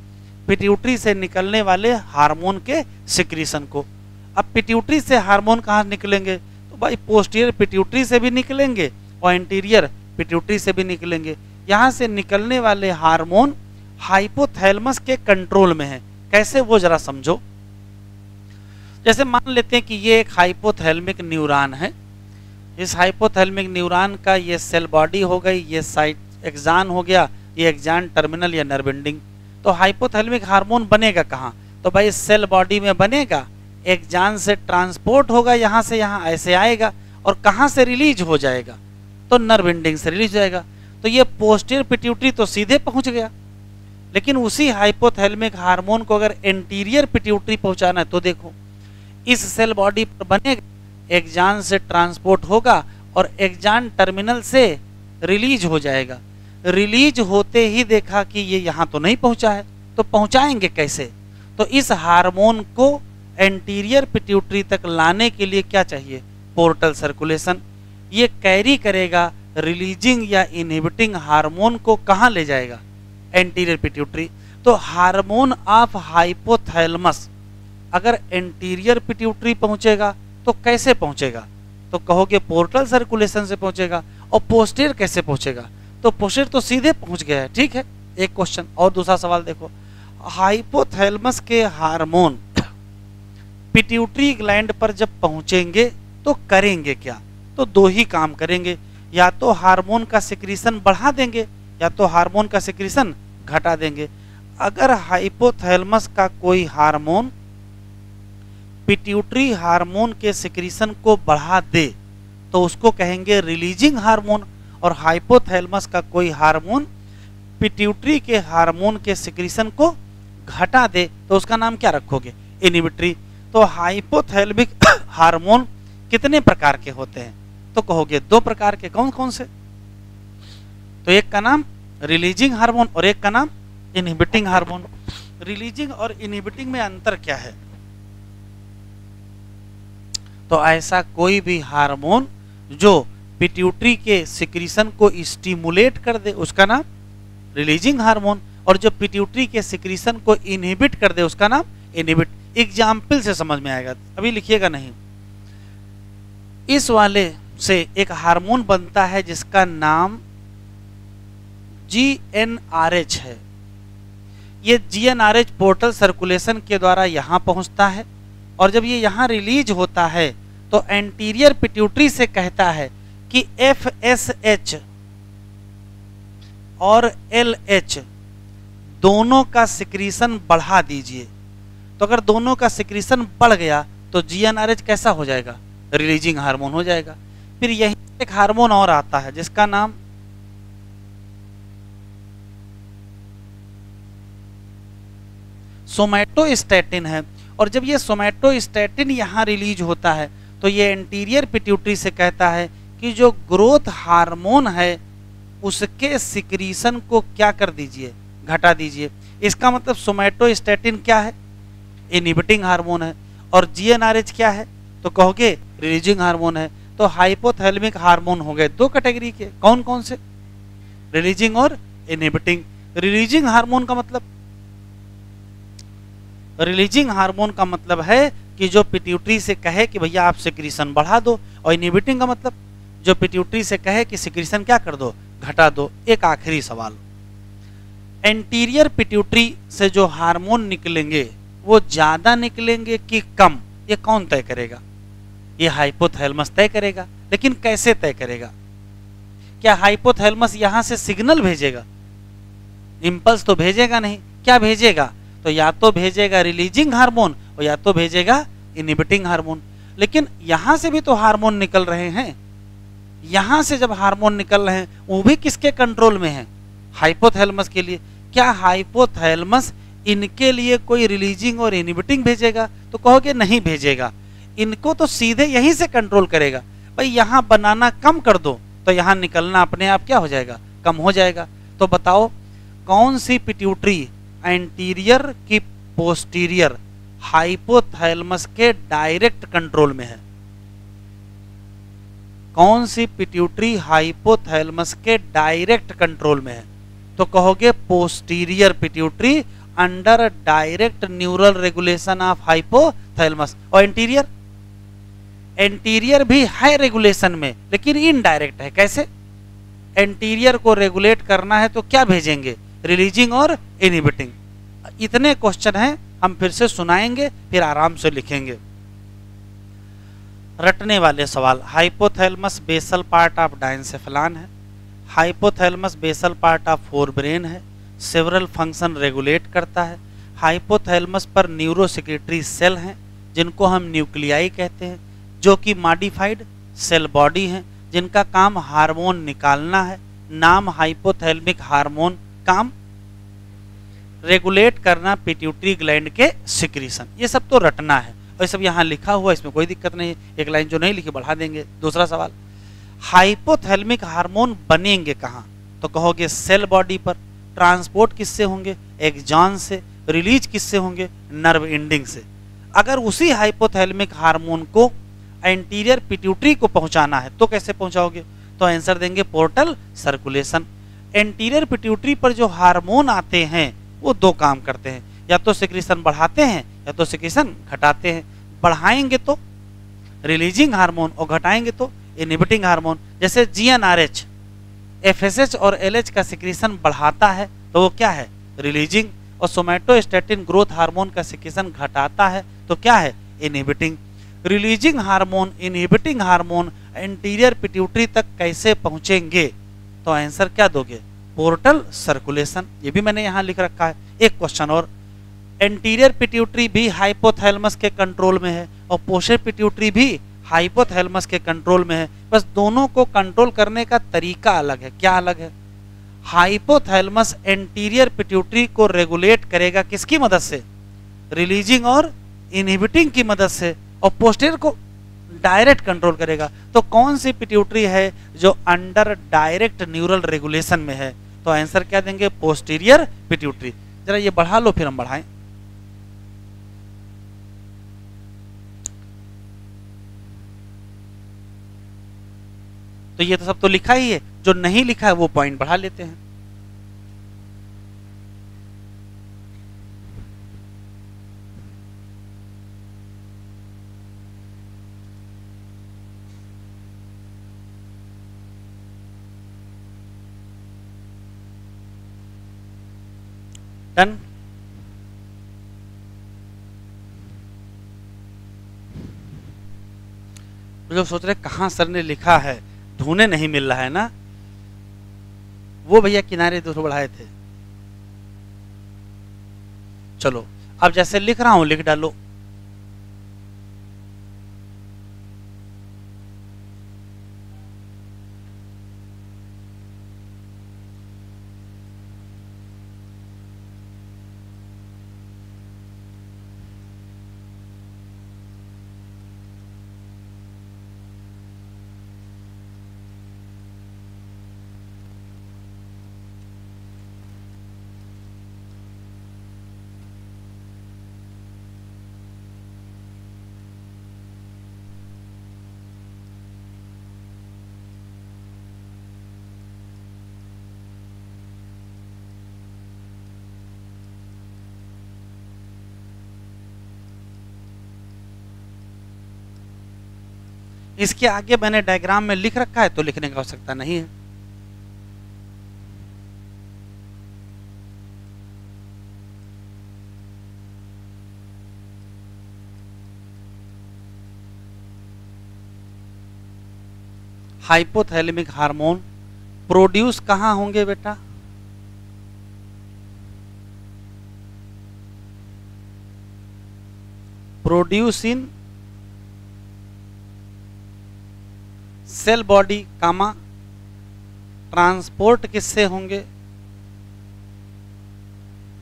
पिट्यूटरी से निकलने वाले हार्मोन के सिक्रीशन को। अब पिट्यूटरी से हार्मोन कहाँ निकलेंगे? तो भाई पोस्टीरियर पिट्यूटरी से भी निकलेंगे और एंटीरियर पिट्यूटरी से भी निकलेंगे। यहाँ से निकलने वाले हार्मोन हाइपोथैलेमस के कंट्रोल में है। कैसे, वो जरा समझो। जैसे मान लेते हैं कि ये एक हाइपोथैलेमिक न्यूरॉन है, इस हाइपोथैलेमिक न्यूरॉन का ये सेल बॉडी हो गई, ये साइट एक्सान हो गया, ये एक्सान टर्मिनल या नर्व एंडिंग। तो हाइपोथैलेमिक हार्मोन बनेगा कहाँ? तो भाई सेल बॉडी में बनेगा, एक्सान से ट्रांसपोर्ट होगा, यहाँ से यहाँ ऐसे आएगा, और कहाँ से रिलीज हो जाएगा? तो नर्व एंडिंग से रिलीज हो जाएगा। तो ये पोस्टीरियर पिट्यूटरी तो सीधे पहुँच गया, लेकिन उसी हाइपोथैलेमिक हार्मोन को अगर एंटीरियर पिट्यूटरी पहुँचाना है तो देखो, इस सेल बॉडी पर बनेगा, एक्सान से ट्रांसपोर्ट होगा और एक्सान टर्मिनल से रिलीज हो जाएगा। रिलीज होते ही देखा कि ये यहाँ तो नहीं पहुँचा है, तो पहुँचाएंगे कैसे? तो इस हार्मोन को एंटीरियर पिट्यूटरी तक लाने के लिए क्या चाहिए? Portal circulation. ये कैरी करेगा रिलीजिंग या इनहिबिटिंग हार्मोन को, कहाँ ले जाएगा? Anterior pituitary. तो हार्मोन ऑफ हाइपोथैलेमस अगर एंटीरियर पिट्यूटरी पहुँचेगा तो कैसे पहुँचेगा? तो कहोगे पोर्टल सर्कुलेशन से पहुँचेगा। और पोस्टीरियर कैसे पहुँचेगा? तो पोस्टीरियर तो सीधे पहुँच गया है, ठीक है, एक क्वेश्चन। और दूसरा सवाल देखो, हाइपोथैलेमस के हार्मोन पिट्यूटरी ग्लैंड पर जब पहुँचेंगे तो करेंगे क्या? तो 2 ही काम करेंगे, या तो हार्मोन का सिक्रीशन बढ़ा देंगे या तो हार्मोन का सिक्रीशन घटा देंगे। अगर हाइपोथैलेमस का कोई हार्मोन पिट्यूटरी हार्मोन के सिक्रीशन को बढ़ा दे तो उसको कहेंगे रिलीजिंग हार्मोन, और हाइपोथैलेमस का कोई हार्मोन पिट्यूटरी के हार्मोन के सिक्रीशन को घटा दे तो उसका नाम क्या रखोगे? इनहिबिटरी। तो हाइपोथैलेमिक हार्मोन कितने प्रकार के होते हैं? तो कहोगे 2 प्रकार के। कौन कौन से? तो एक का नाम रिलीजिंग हार्मोन और एक का नाम इनहिबिटिंग हार्मोन। रिलीजिंग और इनहिबिटिंग में अंतर क्या है? तो ऐसा कोई भी हार्मोन जो पिट्यूटरी के सिक्रीशन को स्टिमुलेट कर दे उसका नाम रिलीजिंग हार्मोन, और जो पिट्यूटरी के सिक्रीशन को इनहिबिट कर दे उसका नाम इनहिबिट। एग्जाम्पल से समझ में आएगा, अभी लिखिएगा नहीं। इस वाले से एक हार्मोन बनता है जिसका नाम GnRH है। ये GnRH पोर्टल सर्कुलेशन के द्वारा यहां पहुंचता है और जब ये यहां रिलीज होता है तो एंटीरियर पिट्यूटरी से कहता है कि FSH और LH दोनों का सिक्रीशन बढ़ा दीजिए। तो अगर दोनों का सिक्रीशन बढ़ गया तो GnRH कैसा हो जाएगा? रिलीजिंग हार्मोन हो जाएगा। फिर यही एक हार्मोन और आता है जिसका नाम सोमैटोस्टैटिन है और जब ये सोमैटोस्टैटिन यहाँ रिलीज होता है तो ये एंटीरियर पिट्यूटरी से कहता है कि जो ग्रोथ हार्मोन है उसके सिक्रीशन को क्या कर दीजिए? घटा दीजिए। इसका मतलब सोमैटोस्टैटिन क्या है? इनहिबिटिंग हार्मोन है और GnRH क्या है? तो कहोगे रिलीजिंग हार्मोन है। तो हाइपोथैलेमिक हार्मोन हो गए दो कैटेगरी के, कौन कौन से? रिलीजिंग और इनहिबिटिंग। रिलीजिंग हार्मोन का मतलब, रिलीजिंग हार्मोन का मतलब है कि जो पिट्यूटरी से कहे कि भैया आप सिक्रीशन बढ़ा दो, और इनहिबिटिंग का मतलब जो पिट्यूटरी से कहे कि सिक्रीशन क्या कर दो? घटा दो। एक आखिरी सवाल, एंटीरियर पिट्यूटरी से जो हार्मोन निकलेंगे वो ज्यादा निकलेंगे कि कम, ये कौन तय करेगा? ये हाइपोथैलेमस तय करेगा। लेकिन कैसे तय करेगा? क्या हाइपोथैलेमस यहां से सिग्नल भेजेगा? इंपल्स तो भेजेगा नहीं। क्या भेजेगा? तो या तो भेजेगा रिलीजिंग हार्मोन और या तो भेजेगा इनहिबिटिंग हार्मोन। लेकिन यहां से भी तो हार्मोन निकल रहे हैं। यहां से जब हार्मोन निकल रहे हैं वो भी किसके कंट्रोल में है? हाइपोथैलेमस के लिए। क्या हाइपोथैलेमस इनके लिए कोई रिलीजिंग और इनहिबिटिंग भेजेगा? तो कहोगे नहीं भेजेगा। इनको तो सीधे यहीं से कंट्रोल करेगा। भाई यहां बनाना कम कर दो तो यहां निकलना अपने आप क्या हो जाएगा? कम हो जाएगा। तो बताओ कौन सी पिट्यूटरी एंटीरियर की पोस्टीरियर हाइपोथैलेमस के डायरेक्ट कंट्रोल में है? कौन सी पिट्यूटरी हाइपोथैलेमस के डायरेक्ट कंट्रोल में है? तो कहोगे posterior pituitary under direct neural regulation of hypothalamus. और एंटीरियर, एंटीरियर भी है रेगुलेशन में लेकिन इनडायरेक्ट है। कैसे? एंटीरियर को रेगुलेट करना है तो क्या भेजेंगे? रिलीजिंग और इनहिबिटिंग। इतने क्वेश्चन हैं, हम फिर से सुनाएंगे फिर आराम से लिखेंगे। रटने वाले सवाल। Hypothalamus basal part of diencephalon है। Hypothalamus basal part of forebrain है। सेवरल फंक्शन रेगुलेट करता है। हाइपोथैलेमस पर न्यूरोसेक्रेटरी सेल हैं जिनको हम न्यूक्लियाई कहते हैं, जो कि मॉडिफाइड सेल बॉडी हैं जिनका काम हार्मोन निकालना है। नाम हाइपोथैलेमिक हार्मोन, काम रेगुलेट करना पिट्यूटरी ग्लैंड के सिक्रीशन। ये सब तो रटना है और ये सब यहाँ लिखा हुआ, इसमें कोई दिक्कत नहीं है। एक लाइन जो नहीं लिखी बढ़ा देंगे। दूसरा सवाल, हाइपोथैलेमिक हार्मोन बनेंगे कहाँ? तो कहोगे सेल बॉडी पर। ट्रांसपोर्ट किससे होंगे? एक्सॉन से। रिलीज किससे होंगे? नर्व एंडिंग से। अगर उसी हाइपोथैलेमिक हार्मोन को एंटीरियर पिट्यूटरी को पहुंचाना है तो कैसे पहुंचाओगे? तो आंसर देंगे पोर्टल सर्कुलेशन। एंटीरियर पिट्यूटरी पर जो हार्मोन आते हैं वो दो काम करते हैं, या तो सिक्रीशन बढ़ाते हैं या तो सिक्रीशन घटाते हैं। बढ़ाएंगे तो रिलीजिंग हार्मोन और घटाएंगे तो इनहिबिटिंग हार्मोन। जैसे GnRH FSH और LH का सिक्रीशन बढ़ाता है तो वो क्या है? रिलीजिंग। और सोमैटोस्टैटिन ग्रोथ हार्मोन का सिक्रीशन घटाता है तो क्या है? Inhibiting. Releasing hormone, inhibiting hormone anterior pituitary तक कैसे पहुंचेंगे? तो आंसर क्या दोगे? Portal circulation. ये भी मैंने यहां लिख रखा है। एक क्वेश्चन और, एंटीरियर पिट्यूटरी भी हाइपोथैलेमस के कंट्रोल में है और पोस्टीरियर पिट्यूटरी भी हाइपोथैलेमस के कंट्रोल में है। बस दोनों को कंट्रोल करने का तरीका अलग है। क्या अलग है? हाइपोथैलेमस एंटीरियर पिट्यूटरी को रेगुलेट करेगा किसकी मदद से? रिलीजिंग और इनहिबिटिंग की मदद से। और पोस्टीरियर को डायरेक्ट कंट्रोल करेगा। तो कौन सी पिट्यूटरी है जो अंडर डायरेक्ट न्यूरल रेगुलेशन में है? तो आंसर क्या देंगे? Posterior pituitary. जरा ये बढ़ा लो फिर हम बढ़ाएं। तो ये तो सब तो लिखा ही है, जो नहीं लिखा है वो पॉइंट बढ़ा लेते हैं। डन। जो सोच रहे कहां सर ने लिखा है, ढूंढने नहीं मिल रहा है ना, वो भैया किनारे दो बढ़ाए थे। चलो अब जैसे लिख रहा हूं लिख डालो। इसके आगे मैंने डायग्राम में लिख रखा है तो लिखने की आवश्यकता नहीं है। हाइपोथैलेमिक हार्मोन प्रोड्यूस कहां होंगे बेटा? Produce in cell body comma, transport किससे होंगे?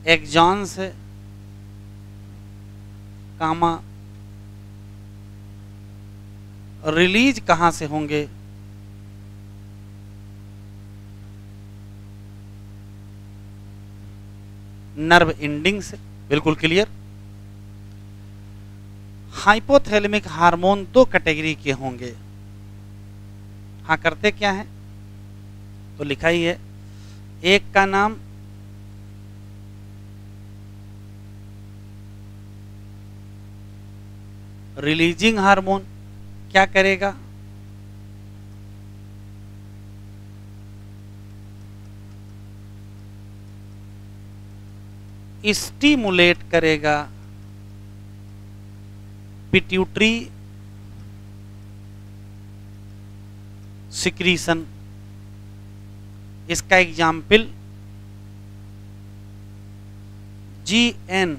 एक्सॉन से कामा, रिलीज कहां से होंगे? नर्व एंडिंग से। बिल्कुल क्लियर। हाइपोथैलेमिक हार्मोन दो कैटेगरी के होंगे। हाँ, करते क्या है तो लिखा ही है। एक का नाम रिलीजिंग हार्मोन, क्या करेगा? स्टिमुलेट करेगा पिट्यूटरी सिक्रीशन। इसका example GnRH,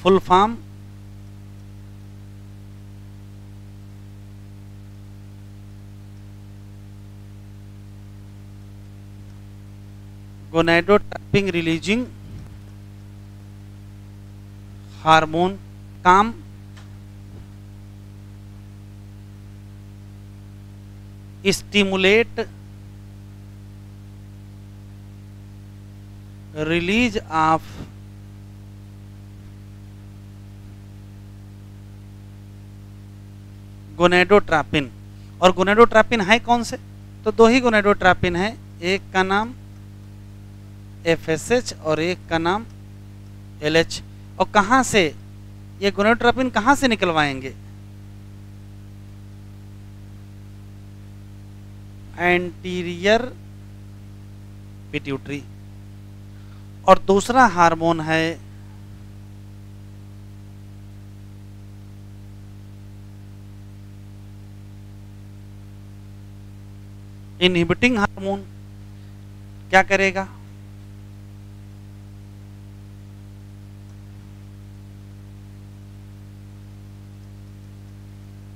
full form gonadotropin releasing hormone, काम स्टिमुलेट रिलीज ऑफ गोनेडोट्रोपिन। और गोनेडोट्रोपिन है कौन से? तो दो ही गोनेडोट्रोपिन है, एक का नाम FSH और एक का नाम LH। और कहां से ये गोनेडोट्रोपिन कहां से निकलवाएंगे? Anterior pituitary. और दूसरा हार्मोन है इनहिबिटिंग हार्मोन, क्या करेगा?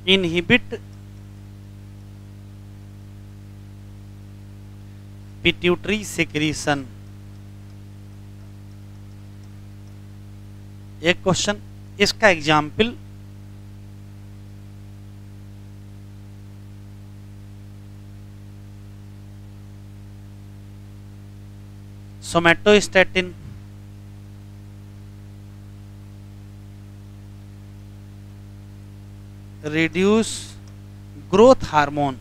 Inhibit pituitary secretion. एक क्वेश्चन, इसका example somatostatin, reduce growth hormone,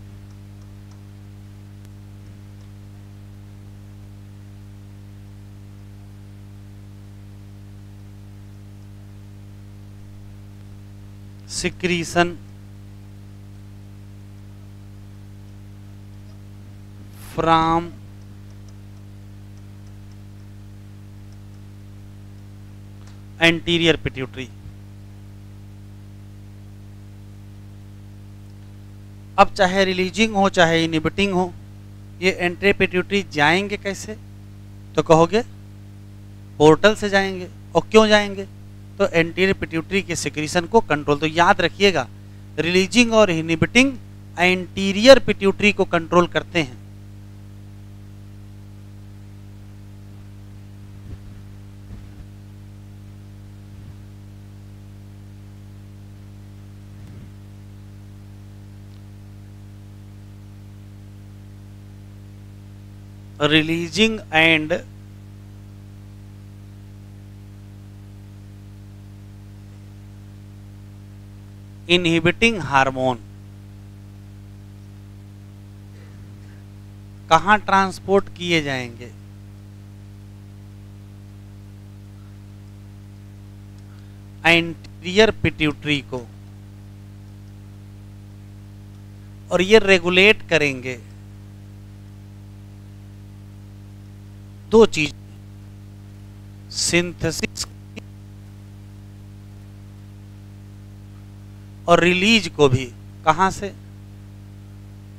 secretion from anterior pituitary. अब चाहे रिलीजिंग हो चाहे इनहिबिटिंग हो, ये एंटीरियर पिट्यूटरी जाएंगे कैसे? तो कहोगे पोर्टल से जाएंगे। और क्यों जाएंगे? तो एंटीरियर पिट्यूटरी के सिक्रीशन को कंट्रोल। तो याद रखिएगा, रिलीजिंग और इनहिबिटिंग एंटीरियर पिट्यूटरी को कंट्रोल करते हैं। रिलीजिंग एंड इनहिबिटिंग हार्मोन कहां ट्रांसपोर्ट किए जाएंगे? एंटीरियर पिट्यूटरी को, और ये रेगुलेट करेंगे दो चीज, सिंथेसिस और रिलीज को भी। कहां से?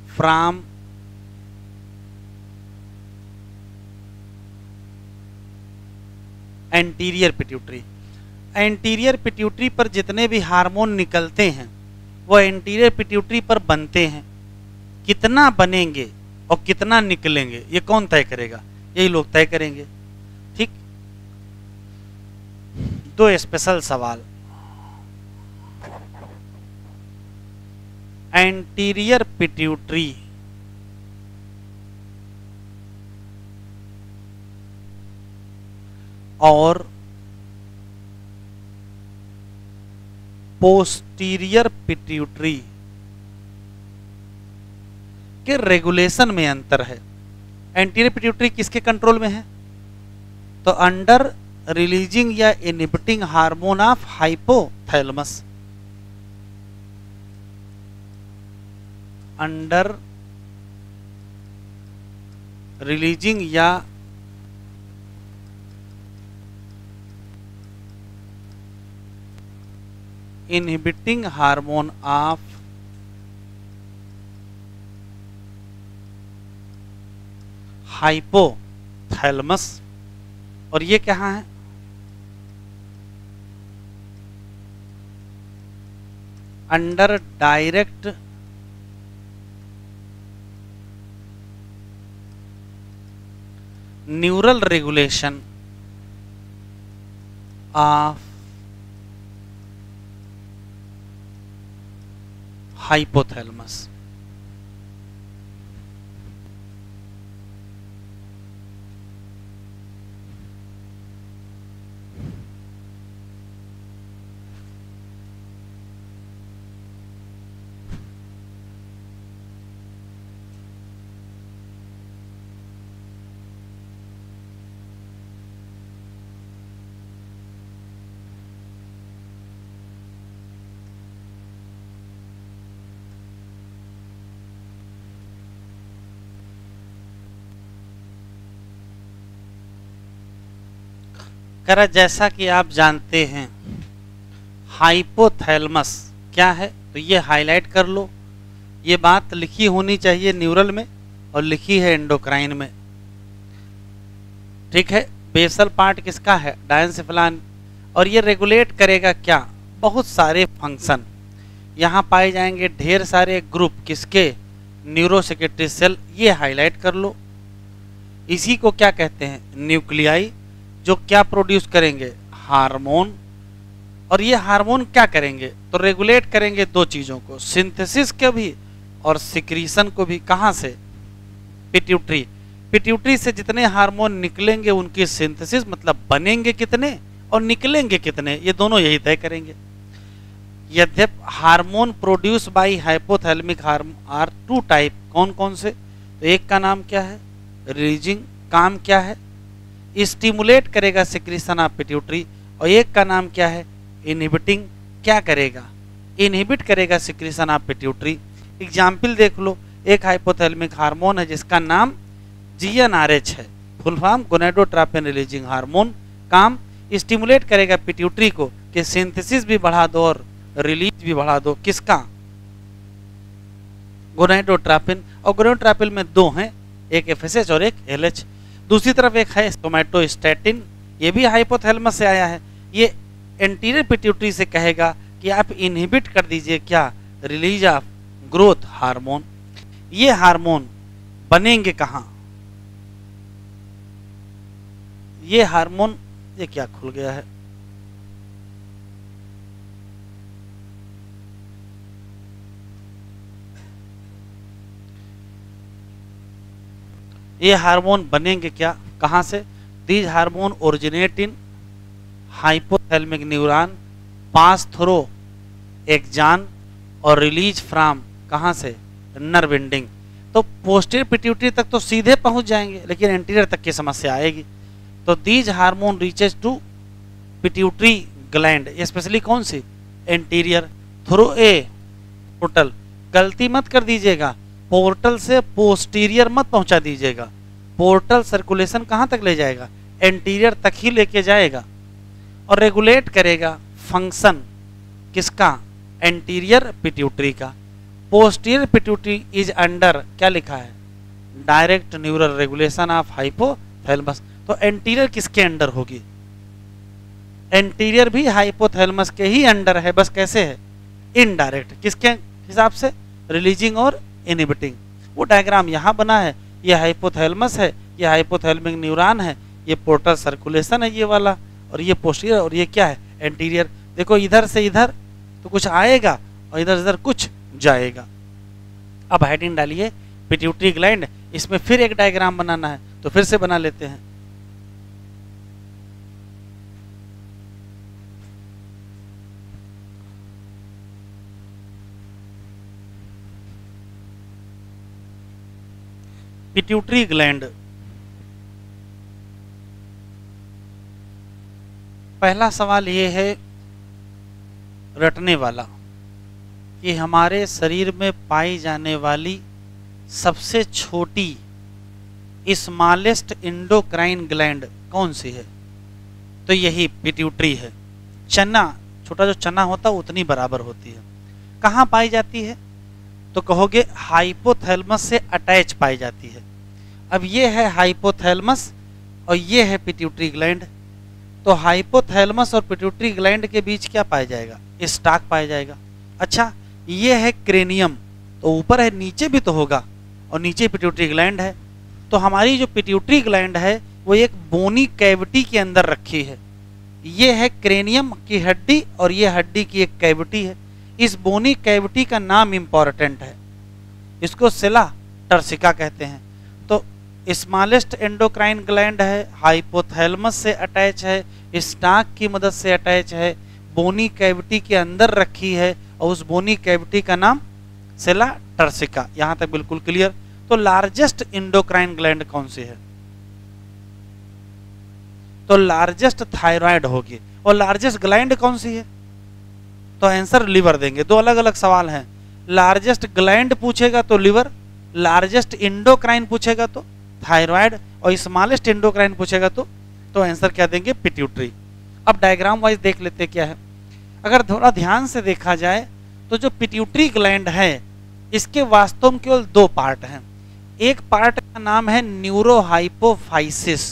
From anterior pituitary. Anterior pituitary पर जितने भी हार्मोन निकलते हैं वो एंटीरियर पिट्यूटरी पर बनते हैं। कितना बनेंगे और कितना निकलेंगे ये कौन तय करेगा? यही लोग तय करेंगे। ठीक, दो स्पेशल सवाल। एंटीरियर पिट्यूटरी और पोस्टीरियर पिट्यूटरी के रेगुलेशन में अंतर है। एंटीरियर पिट्यूटरी किसके कंट्रोल में है? तो अंडर रिलीजिंग या inhibiting hormone of hypothalamus. Under releasing या इनहिबिटिंग हार्मोन ऑफ हाइपोथैलेमस। और ये कहाँ है? Under direct neural regulation of hypothalamus. करा जैसा कि आप जानते हैं हाइपोथैलेमस क्या है, तो ये हाईलाइट कर लो। ये बात लिखी होनी चाहिए न्यूरल में और लिखी है एंडोक्राइन में। ठीक है, बेसल पार्ट किसका है? डायंसेफलान। और ये रेगुलेट करेगा क्या? बहुत सारे फंक्शन। यहाँ पाए जाएंगे ढेर सारे ग्रुप किसके? Neurosecretory cell. ये हाईलाइट कर लो। इसी को क्या कहते हैं? न्यूक्लियाई, जो क्या प्रोड्यूस करेंगे? हार्मोन। और ये हार्मोन क्या करेंगे? तो रेगुलेट करेंगे दो चीजों को, सिंथेसिस के भी और सिक्रीशन को भी। कहां से? पिट्यूटरी। पिट्यूटरी से जितने हार्मोन निकलेंगे उनकी सिंथेसिस, मतलब बनेंगे कितने और निकलेंगे कितने, ये दोनों यही तय करेंगे। यद्यप hormone produce by hypothalamic are two type. कौन कौन से? तो एक का नाम क्या है? रिलीजिंग। काम क्या है? स्टिमुलेट करेगा सिक्रीशन ऑफ पिट्यूटरी। और एक का नाम क्या है? इनहिबिटिंग। क्या करेगा? इनहिबिट करेगा सिक्रीशन ऑफ पिट्यूटरी। एग्जाम्पल देख लो, एक हाइपोथैलेमिक हार्मोन है जिसका नाम GnRH है, full form gonadotropin releasing hormone. काम स्टिमुलेट करेगा पिट्यूटरी को कि सिंथेसिस भी बढ़ा दो और रिलीज भी बढ़ा दो। किसका? गोनाडोट्रोपिन। और गोनाडोट्रोपिन में दो हैं, एक एफएसएच और एक एलएच। दूसरी तरफ एक है सोमैटोस्टैटिन, ये भी हाइपोथैलेमस से आया है। ये एंटीरियर पिट्यूटरी से कहेगा कि आप इनहिबिट कर दीजिए क्या? Release of growth hormone. ये हार्मोन बनेंगे कहाँ? ये हार्मोन, ये क्या खुल गया है? ये हार्मोन बनेंगे क्या? कहाँ से? These hormone originate in hypothalamic neuron, pass through axon और रिलीज फ्रॉम कहाँ से? Nerve ending. तो पोस्टीरियर पिट्यूटरी तक तो सीधे पहुंच जाएंगे, लेकिन एंटीरियर तक की समस्या आएगी। तो these hormone reaches to pituitary gland, specially कौन सी? Anterior, through a portal. गलती मत कर दीजिएगा, पोर्टल से पोस्टीरियर मत पहुंचा दीजिएगा। पोर्टल सर्कुलेशन कहां तक ले जाएगा? एंटीरियर तक ही लेके जाएगा और रेगुलेट करेगा फंक्शन किसका? एंटीरियर पिट्यूटरी का। पोस्टीरियर पिट्यूटरी इज अंडर, क्या लिखा है? Direct neural regulation of hypothalamus. तो एंटीरियर किसके अंडर होगी? एंटीरियर भी हाइपोथैलेमस के ही अंडर है, बस कैसे है? इनडायरेक्ट। किसके हिसाब से? रिलीजिंग और इनहिबिटिंग। वो डायग्राम यहाँ बना है, ये हाइपोथैलेमस है, ये हाइपोथैलेमिक न्यूरॉन है, ये पोर्टल सर्कुलेशन है ये वाला, और ये पोस्टीरियर, और ये क्या है? एंटीरियर। देखो इधर से इधर तो कुछ आएगा और इधर इधर कुछ जाएगा। अब हेडिंग डालिए पिट्यूटरी ग्लैंड। इसमें फिर एक डायग्राम बनाना है, तो फिर से बना लेते हैं। पिट्यूटरी ग्लैंड, पहला सवाल ये है रटने वाला कि हमारे शरीर में पाई जाने वाली सबसे छोटी स्मॉलेस्ट एंडोक्राइन ग्लैंड कौन सी है? तो यही पिट्यूटरी है। चना, छोटा जो चना होता है उतनी बराबर होती है। कहाँ पाई जाती है? तो कहोगे हाइपोथैलेमस से अटैच पाई जाती है। अब ये है हाइपोथैलेमस और ये है पिट्यूटरी ग्लैंड। तो हाइपोथैलेमस और पिट्यूटरी ग्लैंड के बीच क्या पाया जाएगा? स्टाक पाया जाएगा। अच्छा, ये है क्रेनियम, तो ऊपर है, नीचे भी तो होगा, और नीचे पिट्यूटरी ग्लैंड है। तो हमारी जो पिट्यूटरी ग्लैंड है वो एक बोनी कैविटी के अंदर रखी है। ये है क्रेनियम की हड्डी और ये हड्डी की एक कैविटी है। इस बोनी कैविटी का नाम इंपॉर्टेंट है, इसको सेला टर्सिका कहते हैं। तो स्मॉलेस्ट एंडोक्राइन ग्लैंड है, हाइपोथैलेमस से अटैच है, स्टाक की मदद से अटैच है, बोनी कैविटी के अंदर रखी है, और उस बोनी कैविटी का नाम सेला टर्सिका। यहां तक बिल्कुल क्लियर। तो लार्जेस्ट एंडोक्राइन ग्लैंड कौन सी है? तो लार्जेस्ट थायराइड होगी। और लार्जेस्ट ग्लैंड कौन सी है? तो आंसर लिवर देंगे। दो अलग अलग सवाल हैं, लार्जेस्ट ग्लैंड पूछेगा तो लिवर, लार्जेस्ट एंडोक्राइन पूछेगा तो थायराइड, और स्मॉलेस्ट एंडोक्राइन पूछेगा तो आंसर क्या देंगे? पिट्यूटरी। अब डायग्राम वाइज देख लेते क्या है। अगर थोड़ा ध्यान से देखा जाए तो जो पिट्यूटरी ग्लैंड है इसके वास्तव में केवल दो पार्ट हैं। एक पार्ट का नाम है न्यूरोहाइपोफाइसिस।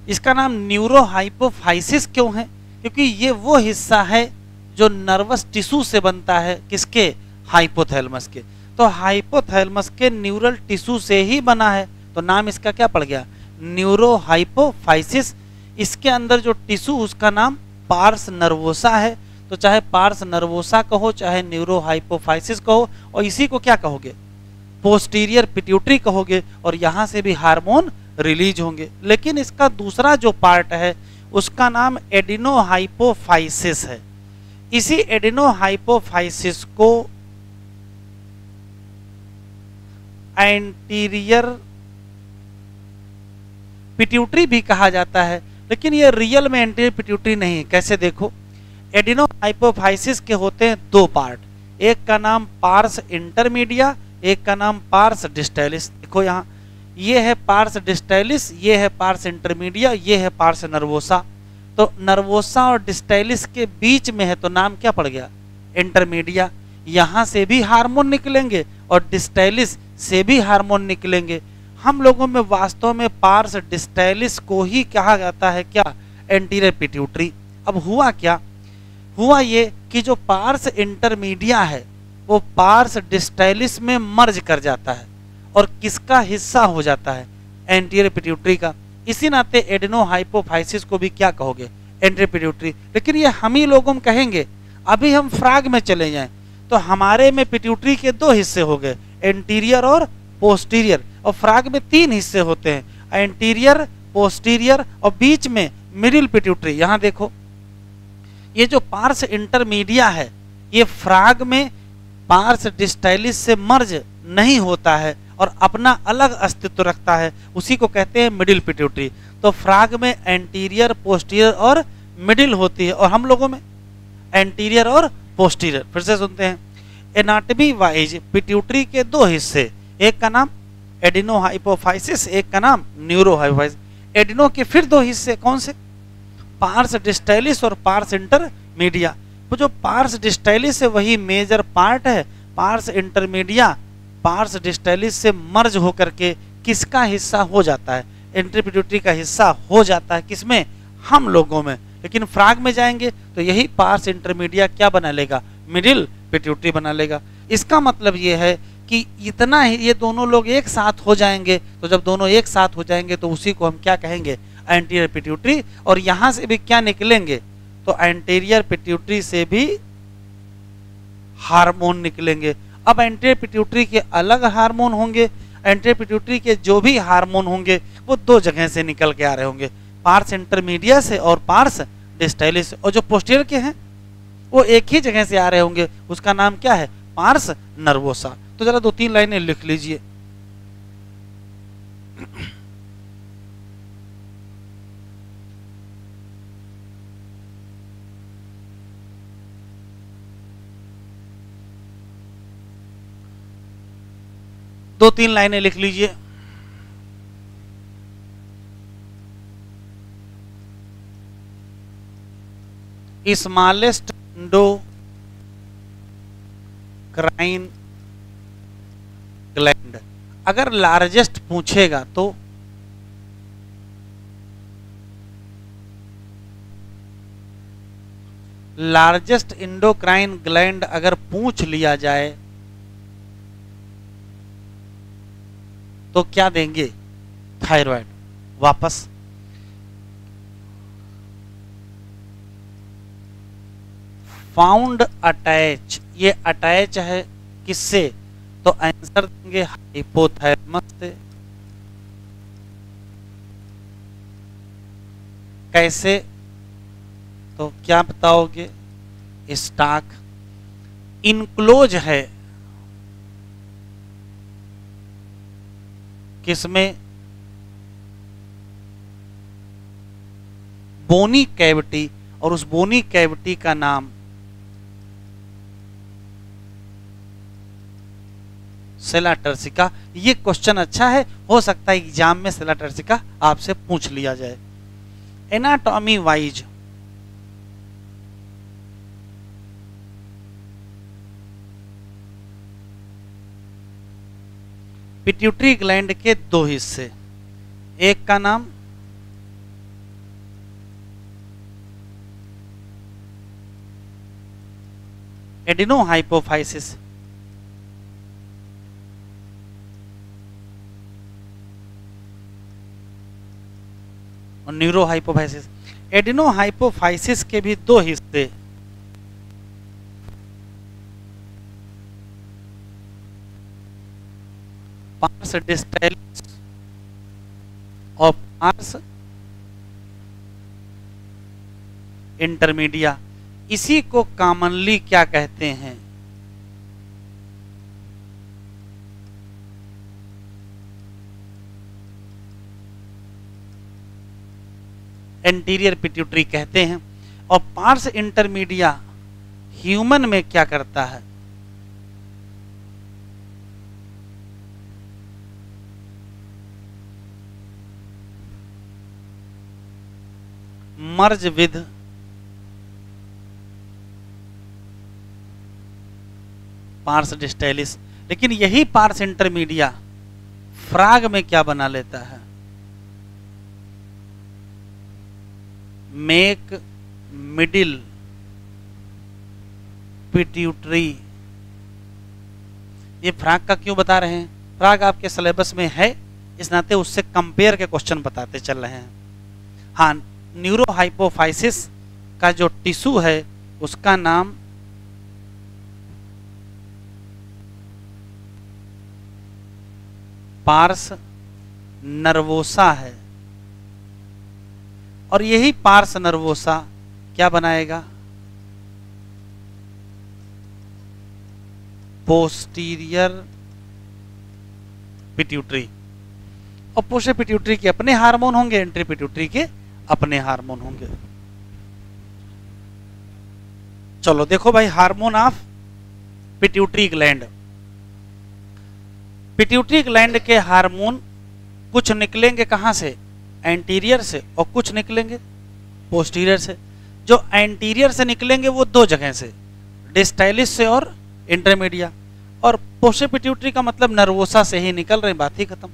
इसका नाम न्यूरोहाइपोफाइसिस क्यों है? क्योंकि ये वो हिस्सा है जो नर्वस टिश्यू से बनता है। किसके? हाइपोथैलेमस के। तो हाइपोथैलेमस के न्यूरल टिश्यू से ही बना है, तो नाम इसका क्या पड़ गया? न्यूरोहाइपोफाइसिस। इसके अंदर जो टिश्यू उसका नाम पार्स नर्वोसा है। तो चाहे पार्स नर्वोसा कहो चाहे न्यूरोहाइपोफाइसिस कहो, और इसी को क्या कहोगे? पोस्टीरियर पिट्यूटरी कहोगे, और यहां से भी हार्मोन रिलीज होंगे। लेकिन इसका दूसरा जो पार्ट है उसका नाम एडिनोहाइपोफाइसिस है। इसी एडिनोहाइपोफाइसिस को एंटीरियर पिट्यूटरी भी कहा जाता है, लेकिन ये रियल में एंटीरियर पिट्यूटरी नहीं है। कैसे? देखो, एडिनोहाइपोफाइसिस के होते हैं दो पार्ट, एक का नाम पार्स इंटरमीडिया, एक का नाम पार्स डिस्टैलिस। देखो यहाँ ये है पार्स डिस्टैलिस, ये है पार्स इंटरमीडिया, ये है पार्स नर्वोसा। तो नर्वोसा और डिस्टैलिस के बीच में है तो नाम क्या पड़ गया, इंटरमीडिया। यहाँ से भी हार्मोन निकलेंगे और डिस्टैलिस से भी हार्मोन निकलेंगे। हम लोगों में वास्तव में पार्स डिस्टैलिस को ही कहा जाता है क्या, एंटीरियर पिट्यूटरी। अब हुआ क्या, हुआ ये कि जो पार्स इंटरमीडिया है वो पार्स डिस्टैलिस में मर्ज कर जाता है और किसका हिस्सा हो जाता है, एंटीरियर पिट्यूटरी का। इसी नाते एडेनोहाइपोफाइसिस को भी क्या कहोगे, एंटीरियर पिट्यूटरी। लेकिन ये हम ही लोगों में कहेंगे। अभी हम फ्राग में चले जाएं तो हमारे में पिट्यूटरी के दो हिस्से हो गए, एंटीरियर और पोस्टीरियर, और फ्राग में तीन हिस्से होते हैं, एंटीरियर, पोस्टीरियर और बीच में मिडिल पिट्यूटरी। यहां देखो ये जो पार्स इंटरमीडिया है ये फ्राग में पार्स डिस्टैलिस से मर्ज नहीं होता है और अपना अलग अस्तित्व रखता है, उसी को कहते हैं मिडिल पिट्यूटरी। तो फ्राग में एंटीरियर, पोस्टीरियर और मिडिल होती है और हम लोगों में एंटीरियर और पोस्टीरियर। फिर से सुनते हैं, एनाटमी वाइज पिट्यूटरी के दो हिस्से, एक का नाम एडिनोहाइपोफाइसिस, एक का नाम न्यूरोहाइपोफाइसिस। एडिनो के फिर दो हिस्से कौन से, पार्स डिस्टैलिस और पार्स इंटरमीडिया। वो जो पार्स डिस्टैलिस है वही मेजर पार्ट है, पार्स इंटरमीडिया पार्स डिस्टैलिस से मर्ज होकर के किसका हिस्सा हो जाता है, एंटीरियर पिट्यूटरी का हिस्सा हो जाता है। किसमें, हम लोगों में। लेकिन फ्राग में जाएंगे तो यही पार्स इंटरमीडिया क्या बना लेगा, मिडिल पिट्यूटरी बना लेगा। इसका मतलब ये है कि इतना ही ये दोनों लोग एक साथ हो जाएंगे, तो जब दोनों एक साथ हो जाएंगे तो उसी को हम क्या कहेंगे, एंटीरियर पिट्यूटरी। और यहां से भी क्या निकलेंगे, तो एंटीरियर पिट्यूटरी से भी हार्मोन निकलेंगे। अब एंटीरियर पिट्यूटरी के अलग हार्मोन होंगे, एंटीरियर पिट्यूटरी के जो भी हार्मोन होंगे वो दो जगह से निकल के आ रहे होंगे, पार्स इंटरमीडिया से और पार्स डिस्टैलिस। और जो पोस्टीरियर के हैं वो एक ही जगह से आ रहे होंगे, उसका नाम क्या है, पार्स नर्वोसा। तो जरा दो तीन लाइनें लिख लीजिए। दो तीन लाइनें लिख लीजिए। स्मॉलेस्ट एंडोक्राइन ग्लैंड, अगर लार्जेस्ट पूछेगा तो लार्जेस्ट एंडोक्राइन ग्लैंड अगर पूछ लिया जाए तो क्या देंगे, थायराइड। वापस फाउंड अटैच, ये अटैच है किससे, तो आंसर देंगे हाइपोथैलेमस से। कैसे, तो क्या बताओगे, स्टाक इनक्लोज है किसमें, बोनी कैविटी, और उस बोनी कैविटी का नाम सेला टर्सिका। ये क्वेश्चन अच्छा है, हो सकता है एग्जाम में सेला टर्सिका आपसे पूछ लिया जाए। एनाटॉमी वाइज पिट्यूटरी ग्लैंड के दो हिस्से, एक का नाम एडिनोहाइपोफाइसिस, और न्यूरोहाइपोफाइसिस। एडिनोहाइपोफाइसिस के भी दो हिस्से, पार्स डिस्टैलिस और पार्स इंटरमीडिया। इसी को कॉमनली क्या कहते हैं, एंटीरियर पिट्यूटरी कहते हैं। और पार्स इंटरमीडिया ह्यूमन में क्या करता है, मर्ज विद पार्स डिस्टेलिस। लेकिन यही पार्स इंटरमीडिया फ्राग में क्या बना लेता है, मेक मिडिल पिट्यूटरी। ये फ्राग का क्यों बता रहे हैं, फ्राग आपके सिलेबस में है, इस नाते उससे कंपेयर के क्वेश्चन बताते चल रहे हैं। हाँ, न्यूरोहाइपोफाइसिस का जो टिश्यू है उसका नाम पार्स नर्वोसा है, और यही पार्स नर्वोसा क्या बनाएगा, पोस्टीरियर पिट्यूटरी। और पोस्टीरियर पिट्यूटरी के अपने हार्मोन होंगे, एंट्री पिट्यूटरी के अपने हार्मोन होंगे। चलो देखो भाई, hormone of pituitary gland. Pituitary gland के हार्मोन कुछ निकलेंगे कहां से, एंटीरियर से, और कुछ निकलेंगे पोस्टीरियर से। जो एंटीरियर से निकलेंगे वो दो जगह से, डिस्टाइलिस से और इंटरमीडिया। और पोस्टीरियर पिट्यूटरी का मतलब नर्वोसा से ही निकल रहे, बात ही खत्म।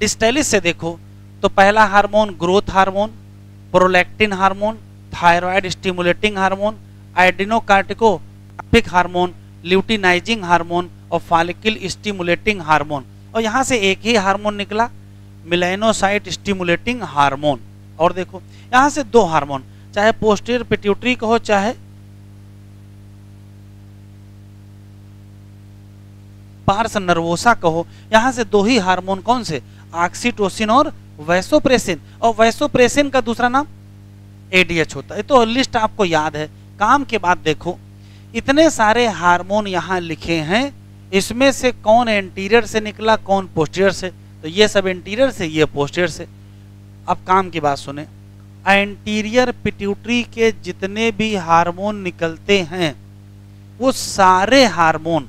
डिस्टाइलिस से देखो तो पहला hormone growth hormone, prolactin hormone, thyroid stimulating hormone, adrenocorticotropic hormone, luteinising hormone और फॉलिकल स्टिमुलेटिंग हार्मोन। और यहां से एक ही हार्मोन निकला, मेलानोसाइट स्टिमुलेटिंग हार्मोन। और देखो यहां से दो हार्मोन, चाहे पोस्टीरियर पिट्यूटरी कहो चाहे पार्स नर्वोसा कहो, यहां से दो ही हार्मोन, कौन से, ऑक्सीटोसिन और वैसोप्रेसिन। और वैसोप्रेसिन का दूसरा नाम एडीएच होता है। तो लिस्ट आपको याद है। काम के बाद देखो, इतने सारे हार्मोन यहां लिखे हैं, इसमें से कौन एंटीरियर से निकला, कौन पोस्टीरियर से, तो ये सब एंटीरियर से, ये पोस्टीरियर से। अब काम की बात सुने, एंटीरियर पिट्यूटरी के जितने भी हार्मोन निकलते हैं वो सारे हार्मोन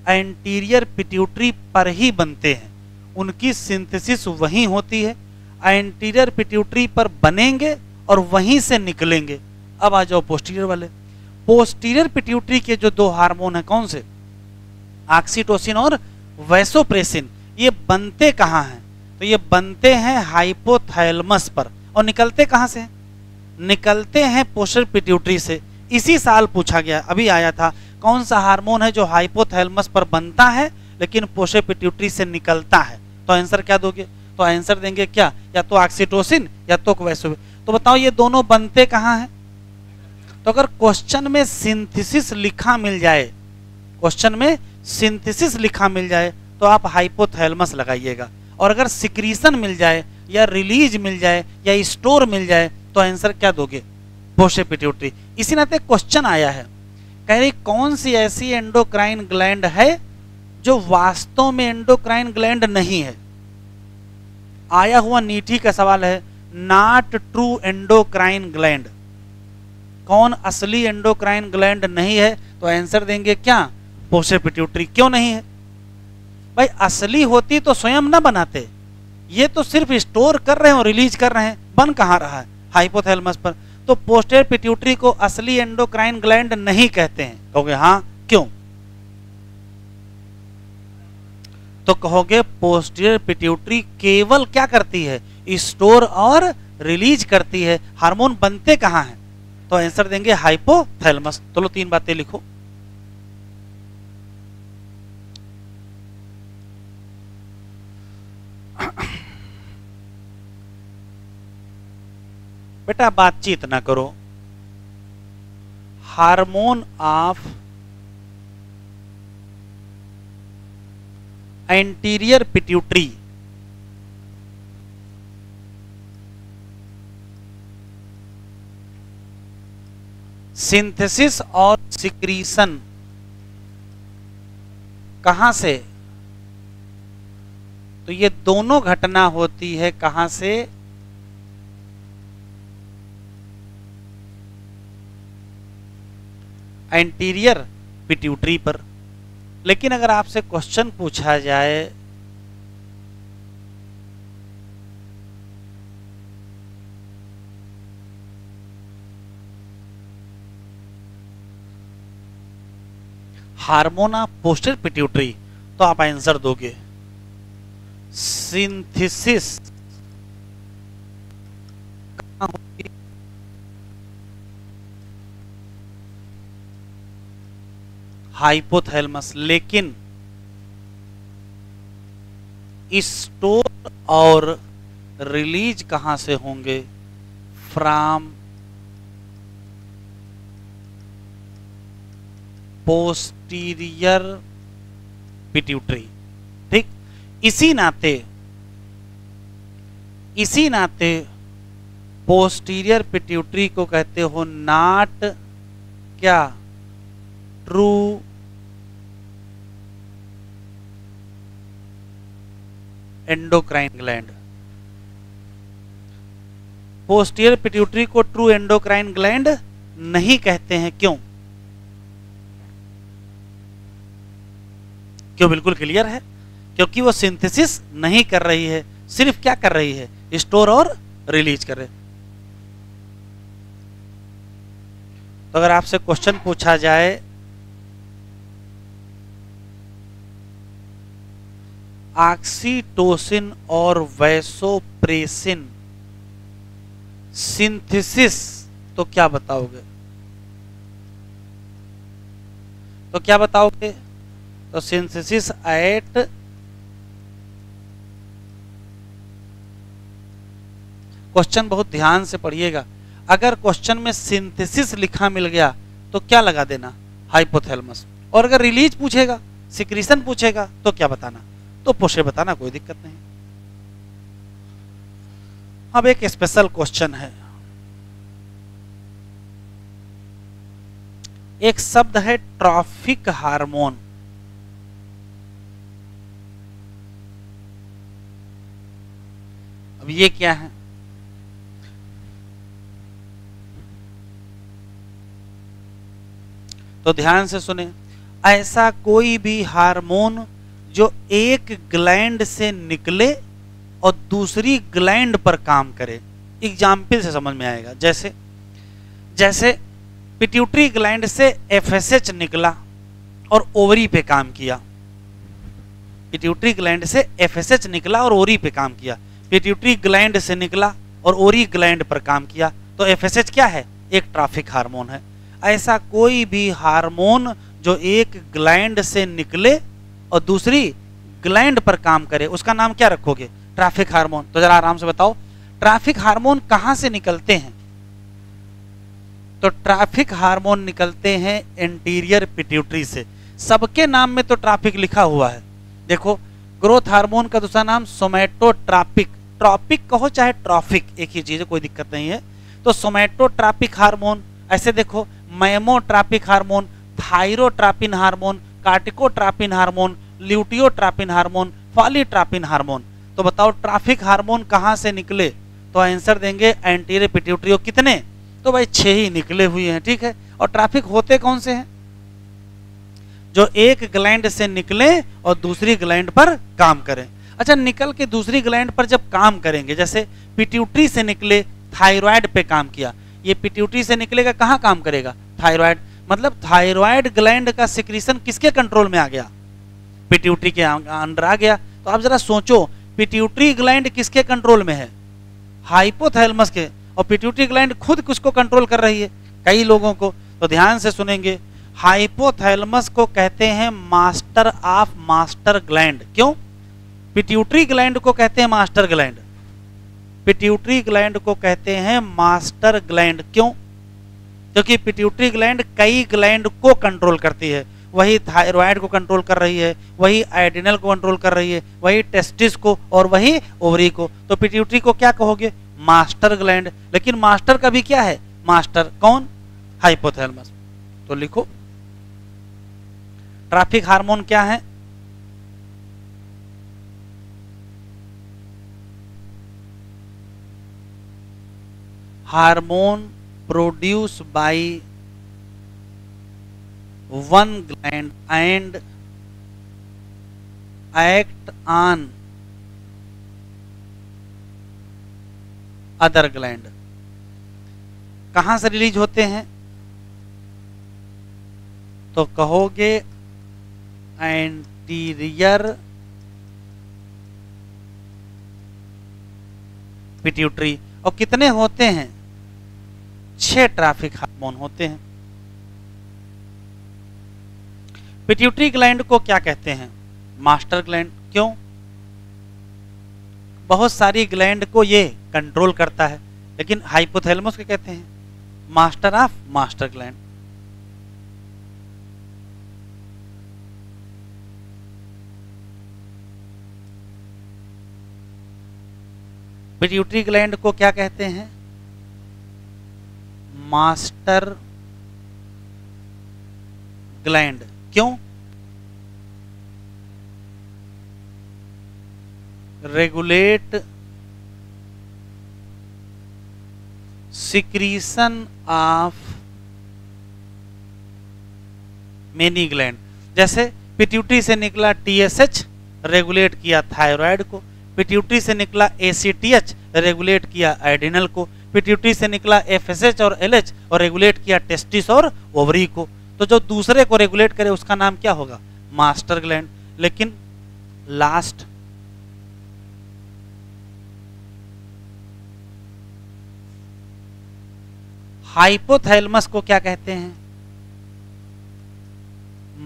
एंटीरियर पिट्यूटरी पर ही बनते हैं, उनकी सिंथेसिस वहीं होती है, एंटीरियर पिट्यूटरी पर बनेंगे और वहीं से निकलेंगे। अब आ जाओ पोस्टीरियर वाले। पोस्टीरियर पिट्यूटरी के जो दो हार्मोन हैं, कौन से, ऑक्सीटोसिन और वैसोप्रेसिन, ये बनते कहाँ हैं, तो ये बनते हैं हाइपोथैलेमस पर। और निकलते कहाँ से, निकलते हैं पोस्टीरियर पिट्यूटरी से। इसी साल पूछा गया, अभी आया था, कौन सा हार्मोन है जो हाइपोथैलेमस पर बनता है लेकिन पोस्टीरियर पिट्यूटरी से निकलता है। तो आंसर क्या दोगे, तो आंसर देंगे क्या, या तो ऑक्सीटोसिन या तो वैसोप्रेसिन। तो बताओ ये दोनों बनते कहाँ हैं, तो अगर क्वेश्चन में सिंथेसिस लिखा मिल जाए, क्वेश्चन में सिंथेसिस लिखा मिल जाए तो आप हाइपोथैलेमस लगाइएगा, और अगर सिक्रीशन मिल जाए या रिलीज मिल जाए या स्टोर मिल जाए तो आंसर क्या दोगे, पोस्टीरियर पिट्यूटरी। इसी नाते क्वेश्चन आया है, कह रही कौन सी ऐसी एंडोक्राइन ग्लैंड है जो वास्तव में एंडोक्राइन ग्लैंड नहीं है। आया हुआ नीटी का सवाल है, नॉट ट्रू एंडोक्राइन ग्लैंड, कौन असली एंडोक्राइन ग्लैंड नहीं है, तो आंसर देंगे क्या, पोस्टीरियर पिट्यूटरी। क्यों नहीं है भाई, असली होती तो स्वयं ना बनाते, ये तो सिर्फ स्टोर कर रहे हैं और रिलीज कर रहे हैं, बन कहां रहा है, हाइपोथैलेमस पर। तो पोस्टीरियर पिट्यूटरी को असली एंडोक्राइन ग्लैंड नहीं कहते हैं। कहोगे हाँ क्यों, तो कहोगे पोस्टीरियर पिट्यूटरी केवल क्या करती है, स्टोर और रिलीज करती है, हार्मोन बनते कहां हैं, तो आंसर देंगे हाइपोथैलेमस। चलो तीन बातें लिखो। बेटा बातचीत ना करो, hormone of anterior pituitary synthesis और सिक्रीशन कहां से, तो ये दोनों घटना होती है कहां से, एंटीरियर पिट्यूटरी पर। लेकिन अगर आपसे क्वेश्चन पूछा जाए हार्मोन ऑफ पोस्टीरियर पिट्यूटरी, तो आप आंसर दोगे सिंथेसिस कहाँ होगी? हाइपोथैलेमस। लेकिन स्टोर और रिलीज कहां से होंगे? From posterior pituitary. ठीक, इसी नाते पोस्टीरियर पिट्यूटरी को कहते हो नॉट क्या? True endocrine gland. Posterior pituitary को ट्रू एंडोक्राइन ग्लैंड नहीं कहते हैं। क्यों? क्यों? बिल्कुल क्लियर है, क्योंकि वो सिंथेसिस नहीं कर रही है, सिर्फ क्या कर रही है? स्टोर और रिलीज कर रहे। तो अगर आपसे क्वेश्चन पूछा जाए ऑक्सीटोसिन और वैसोप्रेसिन सिंथेसिस, तो क्या बताओगे? तो सिंथेसिस एट क्वेश्चन बहुत ध्यान से पढ़िएगा। अगर क्वेश्चन में सिंथेसिस लिखा मिल गया तो क्या लगा देना? हाइपोथैलेमस। और अगर रिलीज पूछेगा, सिक्रीशन पूछेगा, तो क्या बताना? तो पोषे बताना, कोई दिक्कत नहीं। अब एक स्पेशल क्वेश्चन है। एक शब्द है ट्रॉफिक हार्मोन। अब ये क्या है? तो ध्यान से सुने। ऐसा कोई भी हार्मोन जो एक ग्लैंड से निकले और दूसरी ग्लैंड पर काम करे। एग्जाम्पल से समझ में आएगा। जैसे पिट्यूटरी ग्लैंड से एफएसएच निकला और ओवरी पे काम किया। पिट्यूटरी ग्लैंड से एफएसएच निकला और ओवरी पे काम किया। पिट्यूटरी ग्लैंड से निकला और ओवरी ग्लैंड पर काम किया। तो एफएसएच क्या है? एक ट्रॉफिक हार्मोन है। ऐसा कोई भी हार्मोन जो एक ग्लैंड से निकले और दूसरी ग्लैंड पर काम करे, उसका नाम क्या रखोगे? Trophic hormone. तो जरा आराम से बताओ, ट्रॉफिक हार्मोन कहां से निकलते हैं? तो ट्रॉफिक हार्मोन निकलते हैं एंटीरियर पिट्यूटरी से। सबके नाम में तो ट्रॉफिक लिखा हुआ है। देखो, ग्रोथ हार्मोन का दूसरा नाम सोमैटोट्रॉपिक, ट्रॉपिक कहो चाहे ट्रॉफिक, एक ही चीज है, कोई दिक्कत नहीं है। तो सोमैटोट्रॉपिक हार्मोन, ऐसे देखो, mammotropic hormone, thyrotropin hormone, corticotropin hormone, luteotropin hormone, polytropin hormone. तो बताओ ट्रॉफिक हार्मोन कहां से निकले? तो आंसर देंगे एंटीरियर पिट्यूटरी। कितने? तो भाई 6 ही निकले हुए हैं। ठीक है। और ट्रॉफिक होते कौन से हैं? जो एक ग्लैंड से निकले और दूसरी ग्लैंड पर काम करें। अच्छा, निकल के दूसरी ग्लैंड पर जब काम करेंगे, जैसे पिट्यूटरी से निकले, थायराइड पे काम किया। ये पिट्यूटरी से निकलेगा, कहां काम करेगा? थायराइड। मतलब थायराइड ग्लैंड का सिक्रीशन किसके कंट्रोल में आ गया? पिट्यूटरी के अंडर आ गया। तो आप जरा सोचो, पिट्यूटरी ग्लैंड किसके कंट्रोल में है? हाइपोथैलेमस के। और पिट्यूटरी ग्लैंड खुद किसको कंट्रोल कर रही है? कई लोगों को। तो ध्यान से सुनेंगे, हाइपोथैलेमस को कहते हैं मास्टर ऑफ मास्टर ग्लैंड। क्यों? पिट्यूटरी ग्लैंड को कहते हैं मास्टर ग्लैंड। पिट्यूटरी ग्लैंड को कहते हैं मास्टर ग्लैंड। क्यों? क्योंकि पिट्यूटरी ग्लैंड कई ग्लैंड को कंट्रोल करती है। वही थायराइड को कंट्रोल कर रही है, वही एड्रिनल को कंट्रोल कर रही है, वही टेस्टिस को, और वही ओवरी को। तो पिट्यूटरी को क्या कहोगे? Master gland. लेकिन मास्टर का भी क्या है? मास्टर। कौन? हाइपोथैलेमस। तो लिखो, ट्रॉफिक हार्मोन क्या है? Hormone produce bye one gland and act on other gland। कहां से रिलीज होते हैं? तो कहोगे एंटीरियर पिट्यूटरी। और कितने होते हैं? 6 ट्रैफिक हार्मोन होते हैं। पिट्यूटरी ग्लैंड को क्या कहते हैं? Master gland. क्यों? बहुत सारी ग्लैंड को ये कंट्रोल करता है, लेकिन हाइपोथैलेमस को कहते हैं master of master gland. Pituitary gland को क्या कहते हैं? Master gland. क्यों? Regulate secretion of many gland. जैसे पिट्यूटरी से निकला टीएसएच, रेगुलेट किया थायराइड को। पिट्यूटरी से निकला एसीटीएच, रेगुलेट किया एडिनल को। पिट्यूटरी से निकला एफएसएच और एलएच और रेगुलेट किया टेस्टिस और ओवरी को। तो जो दूसरे को रेगुलेट करे उसका नाम क्या होगा? Master gland. लेकिन लास्ट हाइपोथैलेमस को क्या कहते हैं?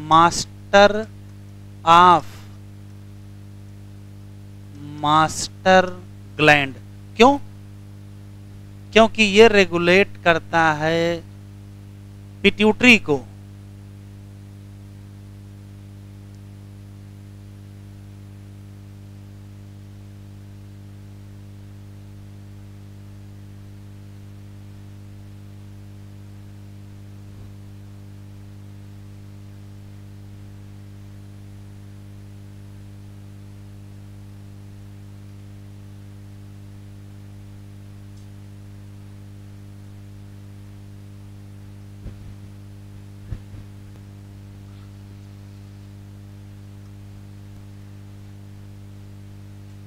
Master of master gland. क्यों? क्योंकि ये रेगुलेट करता है पिट्यूटरी को।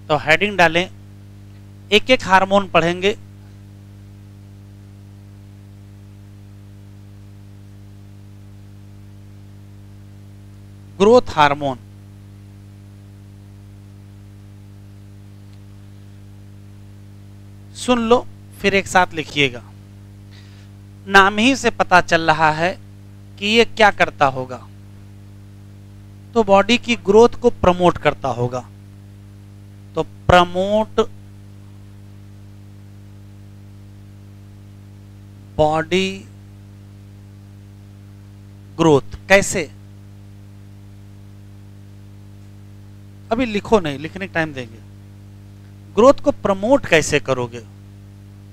तो हेडिंग डालें, एक एक हार्मोन पढ़ेंगे। ग्रोथ हार्मोन, सुन लो फिर एक साथ लिखिएगा। नाम ही से पता चल रहा है कि ये क्या करता होगा, तो बॉडी की ग्रोथ को प्रमोट करता होगा। तो प्रमोट बॉडी ग्रोथ। कैसे? अभी लिखो नहीं, लिखने का टाइम देंगे। ग्रोथ को प्रमोट कैसे करोगे?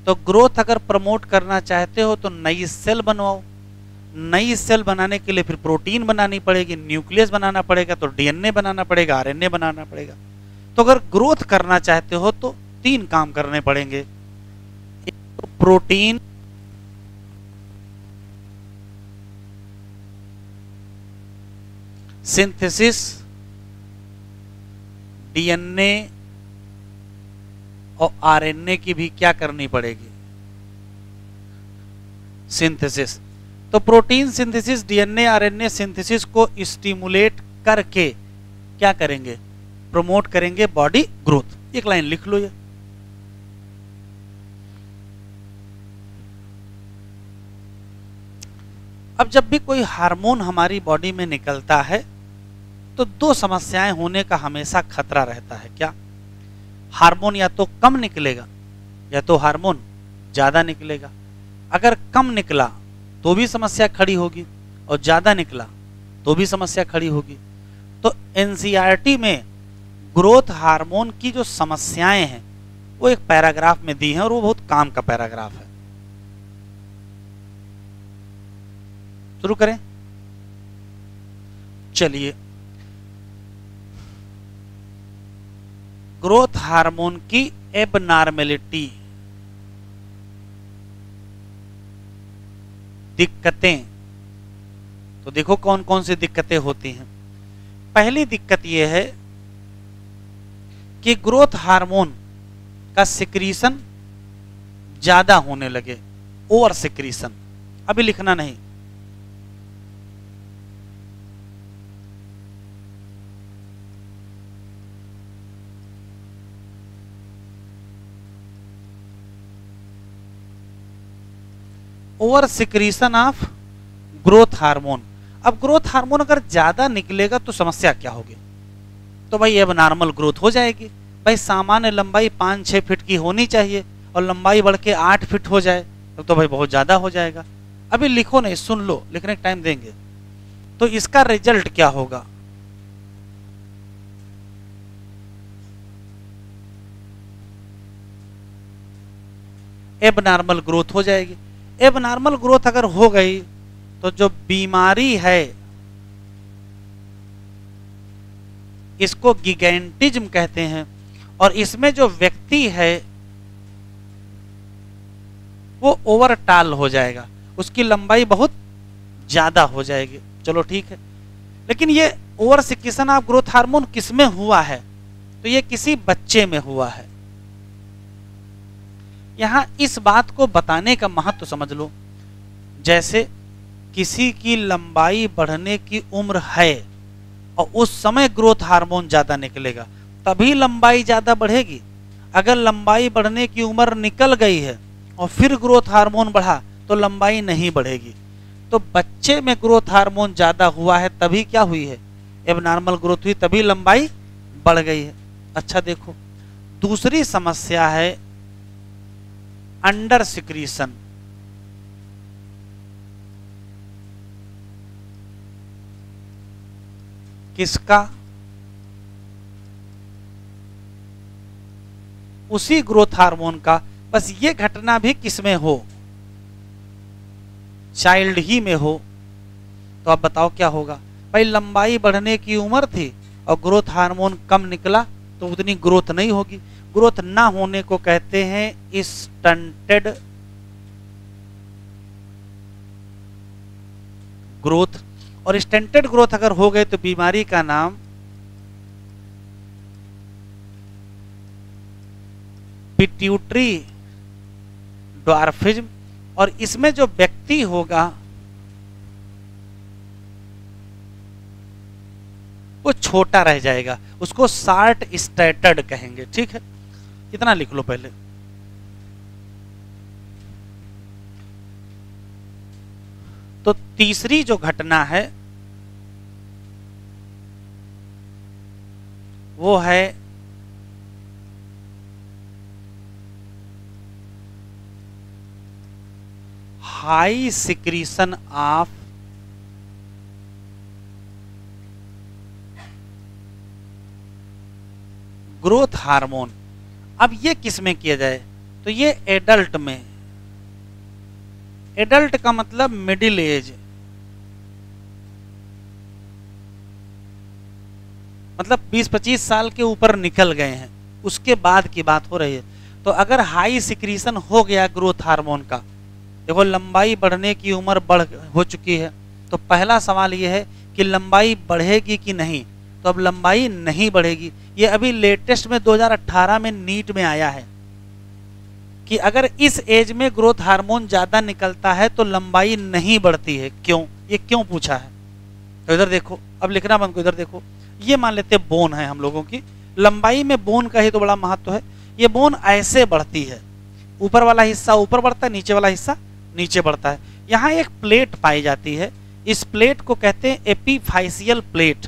तो ग्रोथ अगर प्रमोट करना चाहते हो तो नई सेल बनवाओ। नई सेल बनाने के लिए फिर प्रोटीन बनानी पड़ेगी, न्यूक्लियस बनाना पड़ेगा, तो डीएनए बनाना पड़ेगा, आरएनए बनाना पड़ेगा। तो अगर ग्रोथ करना चाहते हो तो 3 काम करने पड़ेंगे। एक तो प्रोटीन सिंथेसिस, डीएनए और आरएनए की भी क्या करनी पड़ेगी? सिंथेसिस। तो protein synthesis, DNA, RNA synthesis को स्टिमुलेट करके क्या करेंगे? प्रमोट करेंगे बॉडी ग्रोथ। एक लाइन लिख लो ये। अब जब भी कोई हार्मोन हमारी बॉडी में निकलता है तो 2 समस्याएं होने का हमेशा खतरा रहता है। क्या? हार्मोन या तो कम निकलेगा या तो हार्मोन ज्यादा निकलेगा। अगर कम निकला तो भी समस्या खड़ी होगी और ज्यादा निकला तो भी समस्या खड़ी होगी। तो एनसीईआरटी में ग्रोथ हार्मोन की जो समस्याएं हैं वो एक पैराग्राफ में दी हैं और वो बहुत काम का पैराग्राफ है। शुरू करें? चलिए, ग्रोथ हार्मोन की एबनॉर्मेलिटी, दिक्कतें। तो देखो कौन कौन सी दिक्कतें होती हैं। पहली दिक्कत यह है कि ग्रोथ हार्मोन का सिक्रीशन ज्यादा होने लगे, ओवर सिक्रीशन। अभी लिखना नहीं। Over secretion of growth hormone. अब ग्रोथ हार्मोन अगर ज्यादा निकलेगा तो समस्या क्या होगी? तो भाई अब नॉर्मल ग्रोथ हो जाएगी। भाई सामान्य लंबाई 5-6 फीट की होनी चाहिए और लंबाई बढ़ के 8 फीट हो जाए तो भाई बहुत ज्यादा हो जाएगा। अभी लिखो नहीं, सुन लो, लिखने का टाइम देंगे। तो इसका रिजल्ट क्या होगा? एबनॉर्मल ग्रोथ हो जाएगी। एबनॉर्मल ग्रोथ अगर हो गई तो जो बीमारी है इसको गिगैंटिज्म कहते हैं, और इसमें जो व्यक्ति है वो ओवर टाल हो जाएगा, उसकी लंबाई बहुत ज्यादा हो जाएगी। चलो ठीक है, लेकिन ये over secretion of growth hormone किसमें हुआ है? तो ये किसी बच्चे में हुआ है। यहां इस बात को बताने का महत्व समझ लो, जैसे किसी की लंबाई बढ़ने की उम्र है और उस समय ग्रोथ हार्मोन ज्यादा निकलेगा तभी लंबाई ज्यादा बढ़ेगी। अगर लंबाई बढ़ने की उम्र निकल गई है और फिर ग्रोथ हार्मोन बढ़ा तो लंबाई नहीं बढ़ेगी। तो बच्चे में ग्रोथ हार्मोन ज्यादा हुआ है तभी क्या हुई है? एबनॉर्मल ग्रोथ हुई, तभी लंबाई बढ़ गई है। अच्छा देखो, दूसरी समस्या है अंडर सिक्रीशन। किसका? उसी ग्रोथ हार्मोन का, बस ये घटना भी किसमें हो? चाइल्ड ही में हो। तो अब बताओ क्या होगा? भाई लंबाई बढ़ने की उम्र थी और ग्रोथ हार्मोन कम निकला तो उतनी ग्रोथ नहीं होगी। ग्रोथ ना होने को कहते हैं स्टंटेड ग्रोथ, और स्टंटेड ग्रोथ अगर हो गए तो बीमारी का नाम पिट्यूटरी ड्वार्फिज्म, और इसमें जो व्यक्ति होगा वो छोटा रह जाएगा, उसको शार्ट स्टैटर्ड कहेंगे। ठीक है, इतना लिख लो पहले। तो तीसरी जो घटना है वो है high secretion of growth hormone. अब ये किस में किया जाए? तो ये एडल्ट में। एडल्ट का मतलब मिडिल एज, मतलब 20-25 साल के ऊपर निकल गए हैं, उसके बाद की बात हो रही है। तो अगर हाई सिक्रीशन हो गया ग्रोथ हार्मोन का, देखो लंबाई बढ़ने की उम्र हो चुकी है, तो पहला सवाल यह है कि लंबाई बढ़ेगी कि नहीं? तो अब लंबाई नहीं बढ़ेगी। ये अभी लेटेस्ट में 2018 में नीट में आया है कि अगर इस एज में ग्रोथ हार्मोन ज्यादा निकलता है तो लंबाई नहीं बढ़ती है। क्यों? ये क्यों पूछा है? तो इधर देखो, अब लिखना बंद को, इधर देखो। ये मान लेते बोन है हम लोगों की, लंबाई में बोन का ही तो बड़ा महत्व है। ये बोन ऐसे बढ़ती है, ऊपर वाला हिस्सा ऊपर बढ़ता है, नीचे वाला हिस्सा नीचे बढ़ता है। यहाँ एक प्लेट पाई जाती है, इस प्लेट को कहते हैं एपीफाइसियल प्लेट।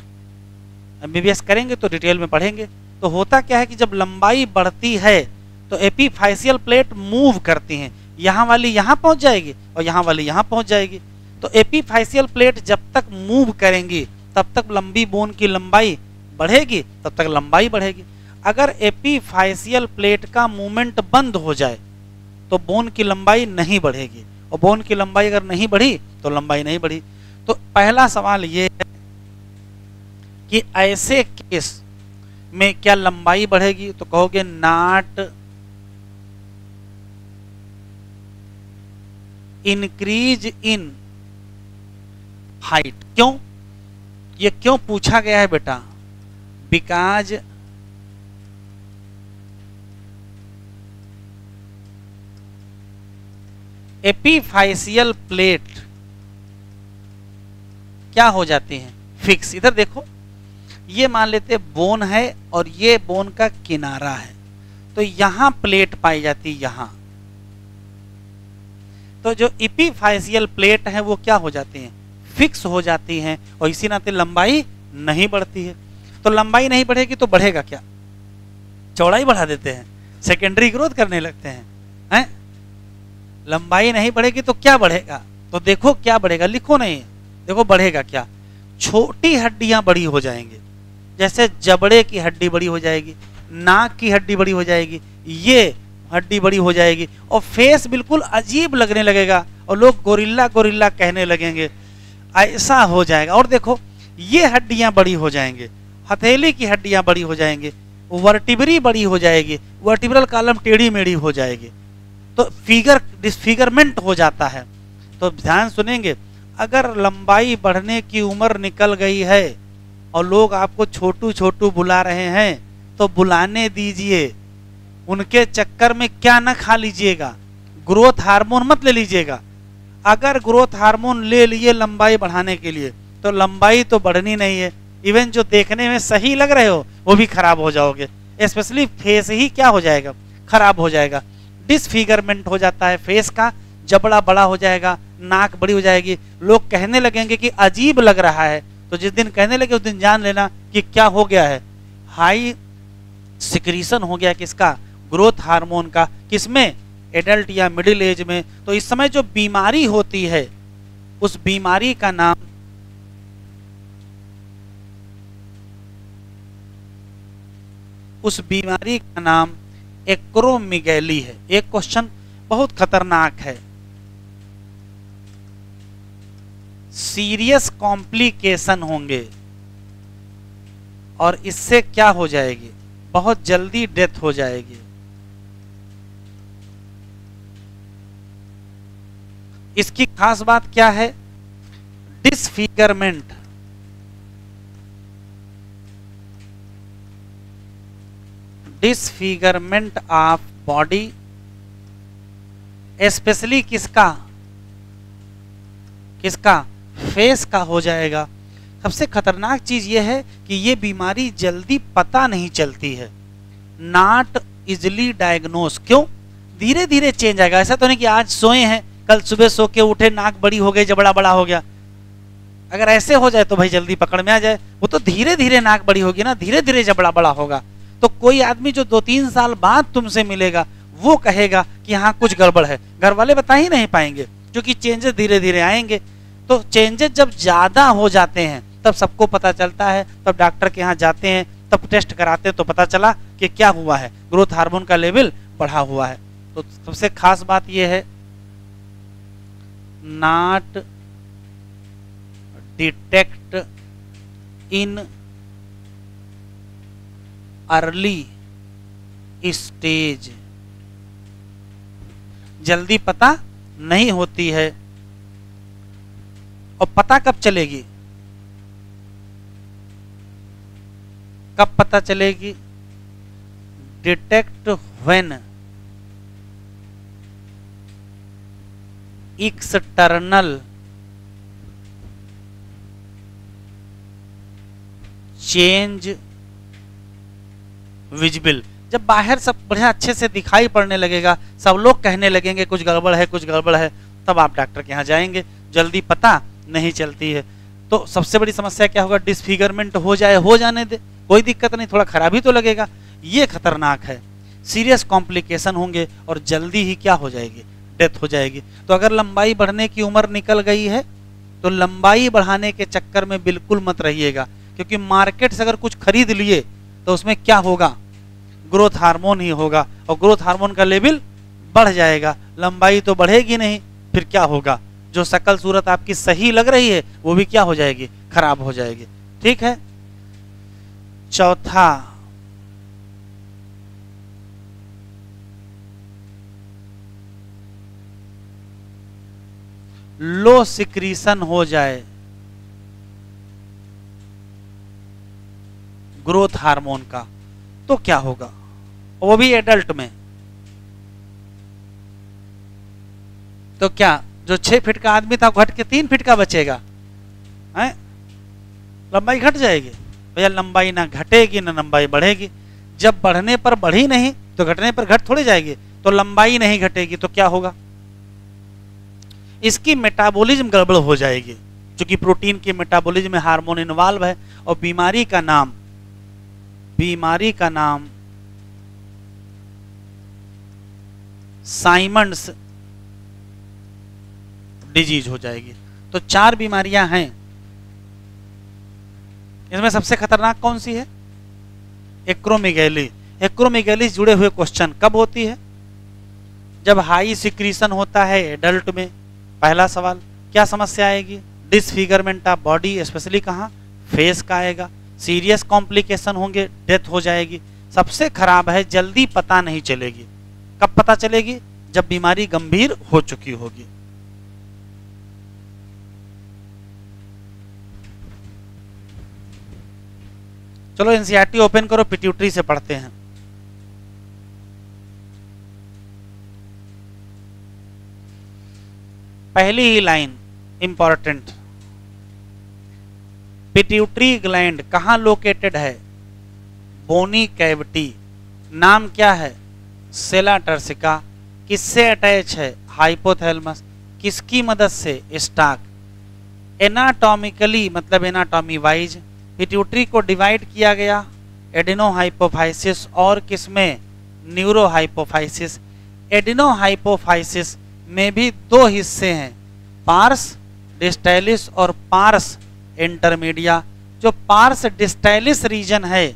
एमबीबीएस करेंगे तो डिटेल में पढ़ेंगे। तो होता क्या है कि जब लंबाई बढ़ती है तो एपीफाइसियल प्लेट मूव करती हैं, यहाँ वाली यहाँ पहुंच जाएगी और यहाँ वाली यहाँ पहुंच जाएगी। तो एपीफाइसियल प्लेट जब तक मूव करेंगी तब तक लंबी बोन की लंबाई बढ़ेगी, तब तक लंबाई बढ़ेगी। अगर एपीफाइसियल प्लेट का मूवमेंट बंद हो जाए तो बोन की लंबाई नहीं बढ़ेगी, और बोन की लंबाई अगर नहीं बढ़ी तो लंबाई नहीं बढ़ी। तो पहला सवाल ये है कि ऐसे केस में क्या लंबाई बढ़ेगी? तो कहोगे नॉट इंक्रीज इन हाइट। क्यों? ये क्यों पूछा गया है बेटा? बिकॉज एपीफाइसियल प्लेट क्या हो जाती हैं? फिक्स। इधर देखो, ये मान लेते बोन है और ये बोन का किनारा है, तो यहां प्लेट पाई जाती, यहां तो जो इपीफाइसियल प्लेट है वो क्या हो जाती हैं, फिक्स हो जाती हैं, और इसी नाते लंबाई नहीं बढ़ती है। तो लंबाई नहीं बढ़ेगी तो बढ़ेगा क्या, चौड़ाई बढ़ा देते हैं, सेकेंडरी ग्रोथ करने लगते हैं। लंबाई नहीं बढ़ेगी तो क्या बढ़ेगा, तो देखो क्या बढ़ेगा, लिखो नहीं, देखो बढ़ेगा क्या, छोटी हड्डियां बड़ी हो जाएंगी, जैसे जबड़े की हड्डी बड़ी हो जाएगी, नाक की हड्डी बड़ी हो जाएगी, ये हड्डी बड़ी हो जाएगी, और फेस बिल्कुल अजीब लगने लगेगा और लोग गोरिल्ला गोरिल्ला कहने लगेंगे, ऐसा हो जाएगा। और देखो ये हड्डियां बड़ी हो जाएंगे, हथेली की हड्डियां बड़ी हो जाएंगी, वर्टिब्री बड़ी हो जाएगी, वर्टिब्रल कॉलम टेढ़ी मेढ़ी हो जाएगी, तो फिगर डिसफिगरमेंट हो जाता है। तो ध्यान सुनेंगे, अगर लंबाई बढ़ने की उम्र निकल गई है और लोग आपको छोटू छोटू बुला रहे हैं तो बुलाने दीजिए, उनके चक्कर में क्या न खा लीजिएगा, ग्रोथ हार्मोन मत ले लीजिएगा। अगर ग्रोथ हार्मोन ले लिए लंबाई बढ़ाने के लिए तो लंबाई तो बढ़नी नहीं है, इवन जो देखने में सही लग रहे हो वो भी खराब हो जाओगे, स्पेशली फेस ही क्या हो जाएगा, खराब हो जाएगा, डिसफिगरमेंट हो जाता है फेस का, जबड़ा बड़ा हो जाएगा, नाक बड़ी हो जाएगी, लोग कहने लगेंगे कि अजीब लग रहा है। तो जिस दिन कहने लगे उस दिन जान लेना कि क्या हो गया है, हाई सिक्रीशन हो गया किसका, ग्रोथ हार्मोन का, किसमें, एडल्ट या मिडिल एज में। तो इस समय जो बीमारी होती है उस बीमारी का नाम एक्रोमेगैली है। एक क्वेश्चन बहुत खतरनाक है, सीरियस कॉम्प्लिकेशन होंगे और इससे क्या हो जाएगी, बहुत जल्दी डेथ हो जाएगी। इसकी खास बात क्या है, disfigurement, disfigurement of body, specially किसका, किसका, फेस का हो जाएगा। सबसे खतरनाक चीज यह है कि यह बीमारी जल्दी पता नहीं चलती है, नॉट इजिली डायग्नोस। क्यों, धीरे धीरे चेंज आएगा। ऐसा तो नहीं कि आज सोए हैं कल सुबह सो के उठे नाक बड़ी हो गई, जबड़ा बड़ा हो गया। अगर ऐसे हो जाए तो भाई जल्दी पकड़ में आ जाए, वो तो धीरे धीरे नाक बड़ी होगी ना, धीरे धीरे जबड़ा बड़ा होगा। तो कोई आदमी जो 2-3 साल बाद तुमसे मिलेगा वो कहेगा कि हाँ कुछ गड़बड़ है, घर वाले बता ही नहीं पाएंगे क्योंकि चेंजेस धीरे धीरे आएंगे। तो चेंजेस जब ज्यादा हो जाते हैं तब सबको पता चलता है, तब डॉक्टर के यहाँ जाते हैं, तब टेस्ट कराते हैं तो पता चला कि क्या हुआ है, ग्रोथ हार्मोन का लेवल बढ़ा हुआ है। तो सबसे खास बात यह है, not detect in early stage, जल्दी पता नहीं होती है। और पता कब चलेगी, कब पता चलेगी, detect when external change visible. जब बाहर सब बढ़िया अच्छे से दिखाई पड़ने लगेगा, सब लोग कहने लगेंगे कुछ गड़बड़ है कुछ गड़बड़ है, तब आप डॉक्टर के यहाँ जाएंगे। जल्दी पता नहीं चलती है। तो सबसे बड़ी समस्या क्या होगा, डिसफिगरमेंट हो जाए, हो जाने दे, कोई दिक्कत नहीं, थोड़ा खराबी तो लगेगा, ये खतरनाक है। सीरियस कॉम्प्लिकेशन होंगे और जल्दी ही क्या हो जाएगी, डेथ हो जाएगी। तो अगर लंबाई बढ़ने की उम्र निकल गई है तो लंबाई बढ़ाने के चक्कर में बिल्कुल मत रहिएगा, क्योंकि मार्केट से अगर कुछ खरीद लिए तो उसमें क्या होगा, ग्रोथ हार्मोन ही होगा, और ग्रोथ हार्मोन का लेवल बढ़ जाएगा, लंबाई तो बढ़ेगी नहीं, फिर क्या होगा, जो शकल सूरत आपकी सही लग रही है वो भी क्या हो जाएगी, खराब हो जाएगी। ठीक है। चौथा, लो सिक्रीशन हो जाए ग्रोथ हार्मोन का तो क्या होगा, वो भी एडल्ट में। तो क्या जो 6 फीट का आदमी था घट के 3 फीट का बचेगा, हैं? लंबाई घट जाएगी भैया, लंबाई ना घटेगी ना लंबाई बढ़ेगी। जब बढ़ने पर बढ़ी नहीं तो घटने पर घट थोड़ी जाएगी। तो लंबाई नहीं घटेगी तो क्या होगा, इसकी मेटाबॉलिज्म गड़बड़ हो जाएगी, क्योंकि प्रोटीन के मेटाबॉलिज्म में हार्मोन इन्वॉल्व है। और बीमारी का नाम साइमंड्स डिजीज हो जाएगी। तो 4 बीमारियां हैं। इसमें सबसे खतरनाक कौन सी है? एक्रोमेगैली। एक्रोमेगैली से जुड़े हुए क्वेश्चन कब होती है? जब हाई सिक्रीशन होता है एडल्ट में। पहला सवाल, क्या समस्या आएगी? डिसफिगरमेंट ऑफ बॉडी, स्पेशली कहाँ? फेस का आएगा। सीरियस कॉम्प्लिकेशन होंगे, डेथ हो जाएगी। सबसे खराब है जल्दी पता नहीं चलेगी। कब पता चलेगी? जब बीमारी गंभीर हो चुकी होगी। चलो एनसीईआरटी ओपन करो, पिट्यूटरी से पढ़ते हैं। पहली ही लाइन इंपॉर्टेंट। पिट्यूटरी ग्लैंड कहां लोकेटेड है? बोनी कैविटी। नाम क्या है? सेला टर्सिका। किससे अटैच है? हाइपोथैलेमस। किसकी मदद से? स्टाक। एनाटॉमिकली मतलब एनाटॉमी वाइज पिट्यूटरी को डिवाइड किया गया एडिनोहाइपोफाइसिस और किसमें? न्यूरोहाइपोफाइसिस। एडिनोहाइपोफाइसिस में भी 2 हिस्से हैं, पार्स डिस्टैलिस और पार्स इंटरमीडिया। जो पार्स डिस्टैलिस रीजन है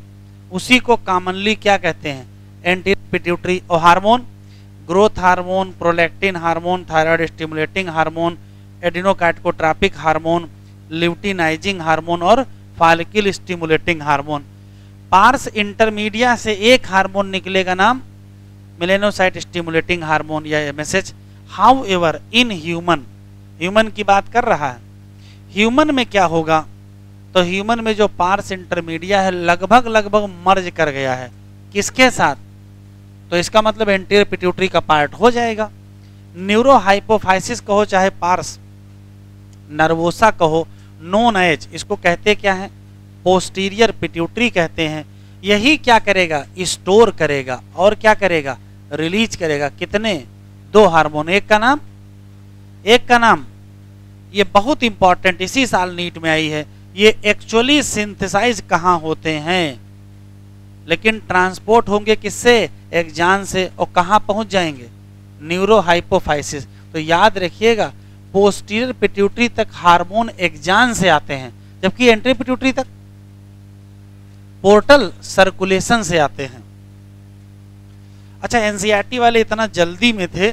उसी को कॉमनली क्या कहते हैं? Anterior pituitary. और hormone, growth hormone, prolactin hormone, thyroid stimulating hormone, adrenocorticotropic hormone, luteinising hormone और follicle stimulating hormone. Pars intermedia से एक हार्मोन निकलेगा, नाम मेलेनोसाइट स्टिमुलेटिंग हार्मोन या MSH. However in human की बात कर रहा है। ह्यूमन में क्या होगा? तो ह्यूमन में जो पार्स इंटरमीडिया है लगभग मर्ज कर गया है। किसके साथ? तो इसका मतलब एंटीरियर पिट्यूटरी का पार्ट हो जाएगा। न्यूरोहाइपोफाइसिस कहो चाहे पार्स नर्वोसा कहो, नोन एज, इसको कहते क्या है? पोस्टीरियर पिट्यूटरी कहते हैं। यही क्या करेगा? स्टोर करेगा और क्या करेगा? रिलीज करेगा। कितने? 2 हार्मोन। एक का नाम ये बहुत इंपॉर्टेंट, इसी साल नीट में आई है। ये एक्चुअली सिंथेसाइज कहाँ होते हैं, लेकिन ट्रांसपोर्ट होंगे किससे? एक्जान से। और कहाँ पहुंच जाएंगे? न्यूरोहाइपोफाइसिस। तो याद रखिएगा पोस्टीरियर पिट्यूटरी तक हार्मोन एक्जान से आते हैं, जबकि एंटीरियर पिट्यूटरी तक पोर्टल सर्कुलेशन से आते हैं। अच्छा, एनसीईआरटी वाले इतना जल्दी में थे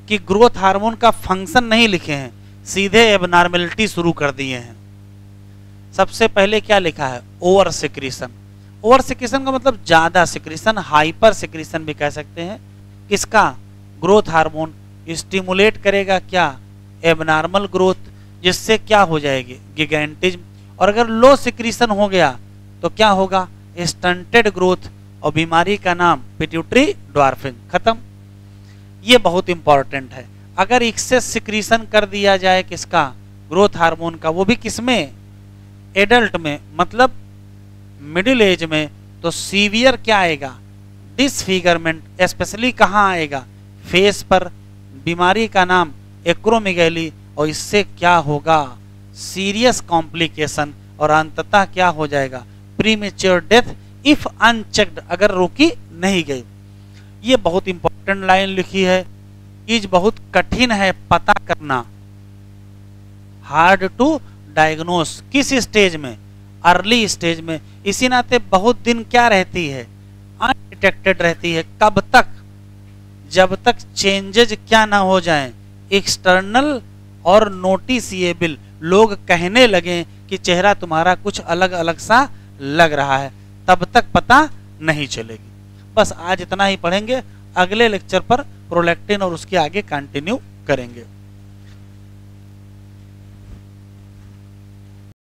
कि ग्रोथ हार्मोन का फंक्शन नहीं लिखे हैं, सीधे एबनॉर्मेलिटी शुरू कर दिए हैं। सबसे पहले क्या लिखा है? Over secretion. ओवर सिक्रीशन का मतलब ज्यादा सिक्रीशन, हाइपर सिक्रीशन भी कह सकते हैं। किसका? Growth hormone. स्टिमुलेट करेगा क्या? एबनॉर्मल ग्रोथ, जिससे क्या हो जाएगी? गिगैंटिज्म। और अगर लो सिक्रीशन हो गया तो क्या होगा? Stunted growth. और बीमारी का नाम पिट्यूटरी ड्वार्फिंग। खत्म। ये बहुत इंपॉर्टेंट है। अगर एक्सेस सिक्रीशन कर दिया जाए किसका? ग्रोथ हार्मोन का, वो भी किसमें? एडल्ट में, मतलब मिडिल एज में, तो सीवियर क्या आएगा? डिसफिगरमेंट। स्पेशली कहाँ आएगा? फेस पर। बीमारी का नाम एक्रोमेगैली। और इससे क्या होगा? सीरियस कॉम्प्लिकेशन और अंततः क्या हो जाएगा? प्रीमेच्योर डेथ इफ अनचेक्ड, अगर रोकी नहीं गई। ये बहुत इंपॉर्टेंट लाइन लिखी है। चीज बहुत कठिन है पता करना, हार्ड टू डायग्नोस। किस स्टेज में? अर्ली स्टेज में। इसी नाते बहुत दिन क्या रहती है? अनडिटेक्टेड रहती है। कब तक? जब तक चेंजेज क्या ना हो जाएं, एक्सटर्नल और नोटिसिएबल, लोग कहने लगे कि चेहरा तुम्हारा कुछ अलग अलग सा लग रहा है, तब तक पता नहीं चलेगी। बस आज इतना ही पढ़ेंगे, अगले लेक्चर पर प्रोलैक्टिन और उसके आगे कंटिन्यू करेंगे।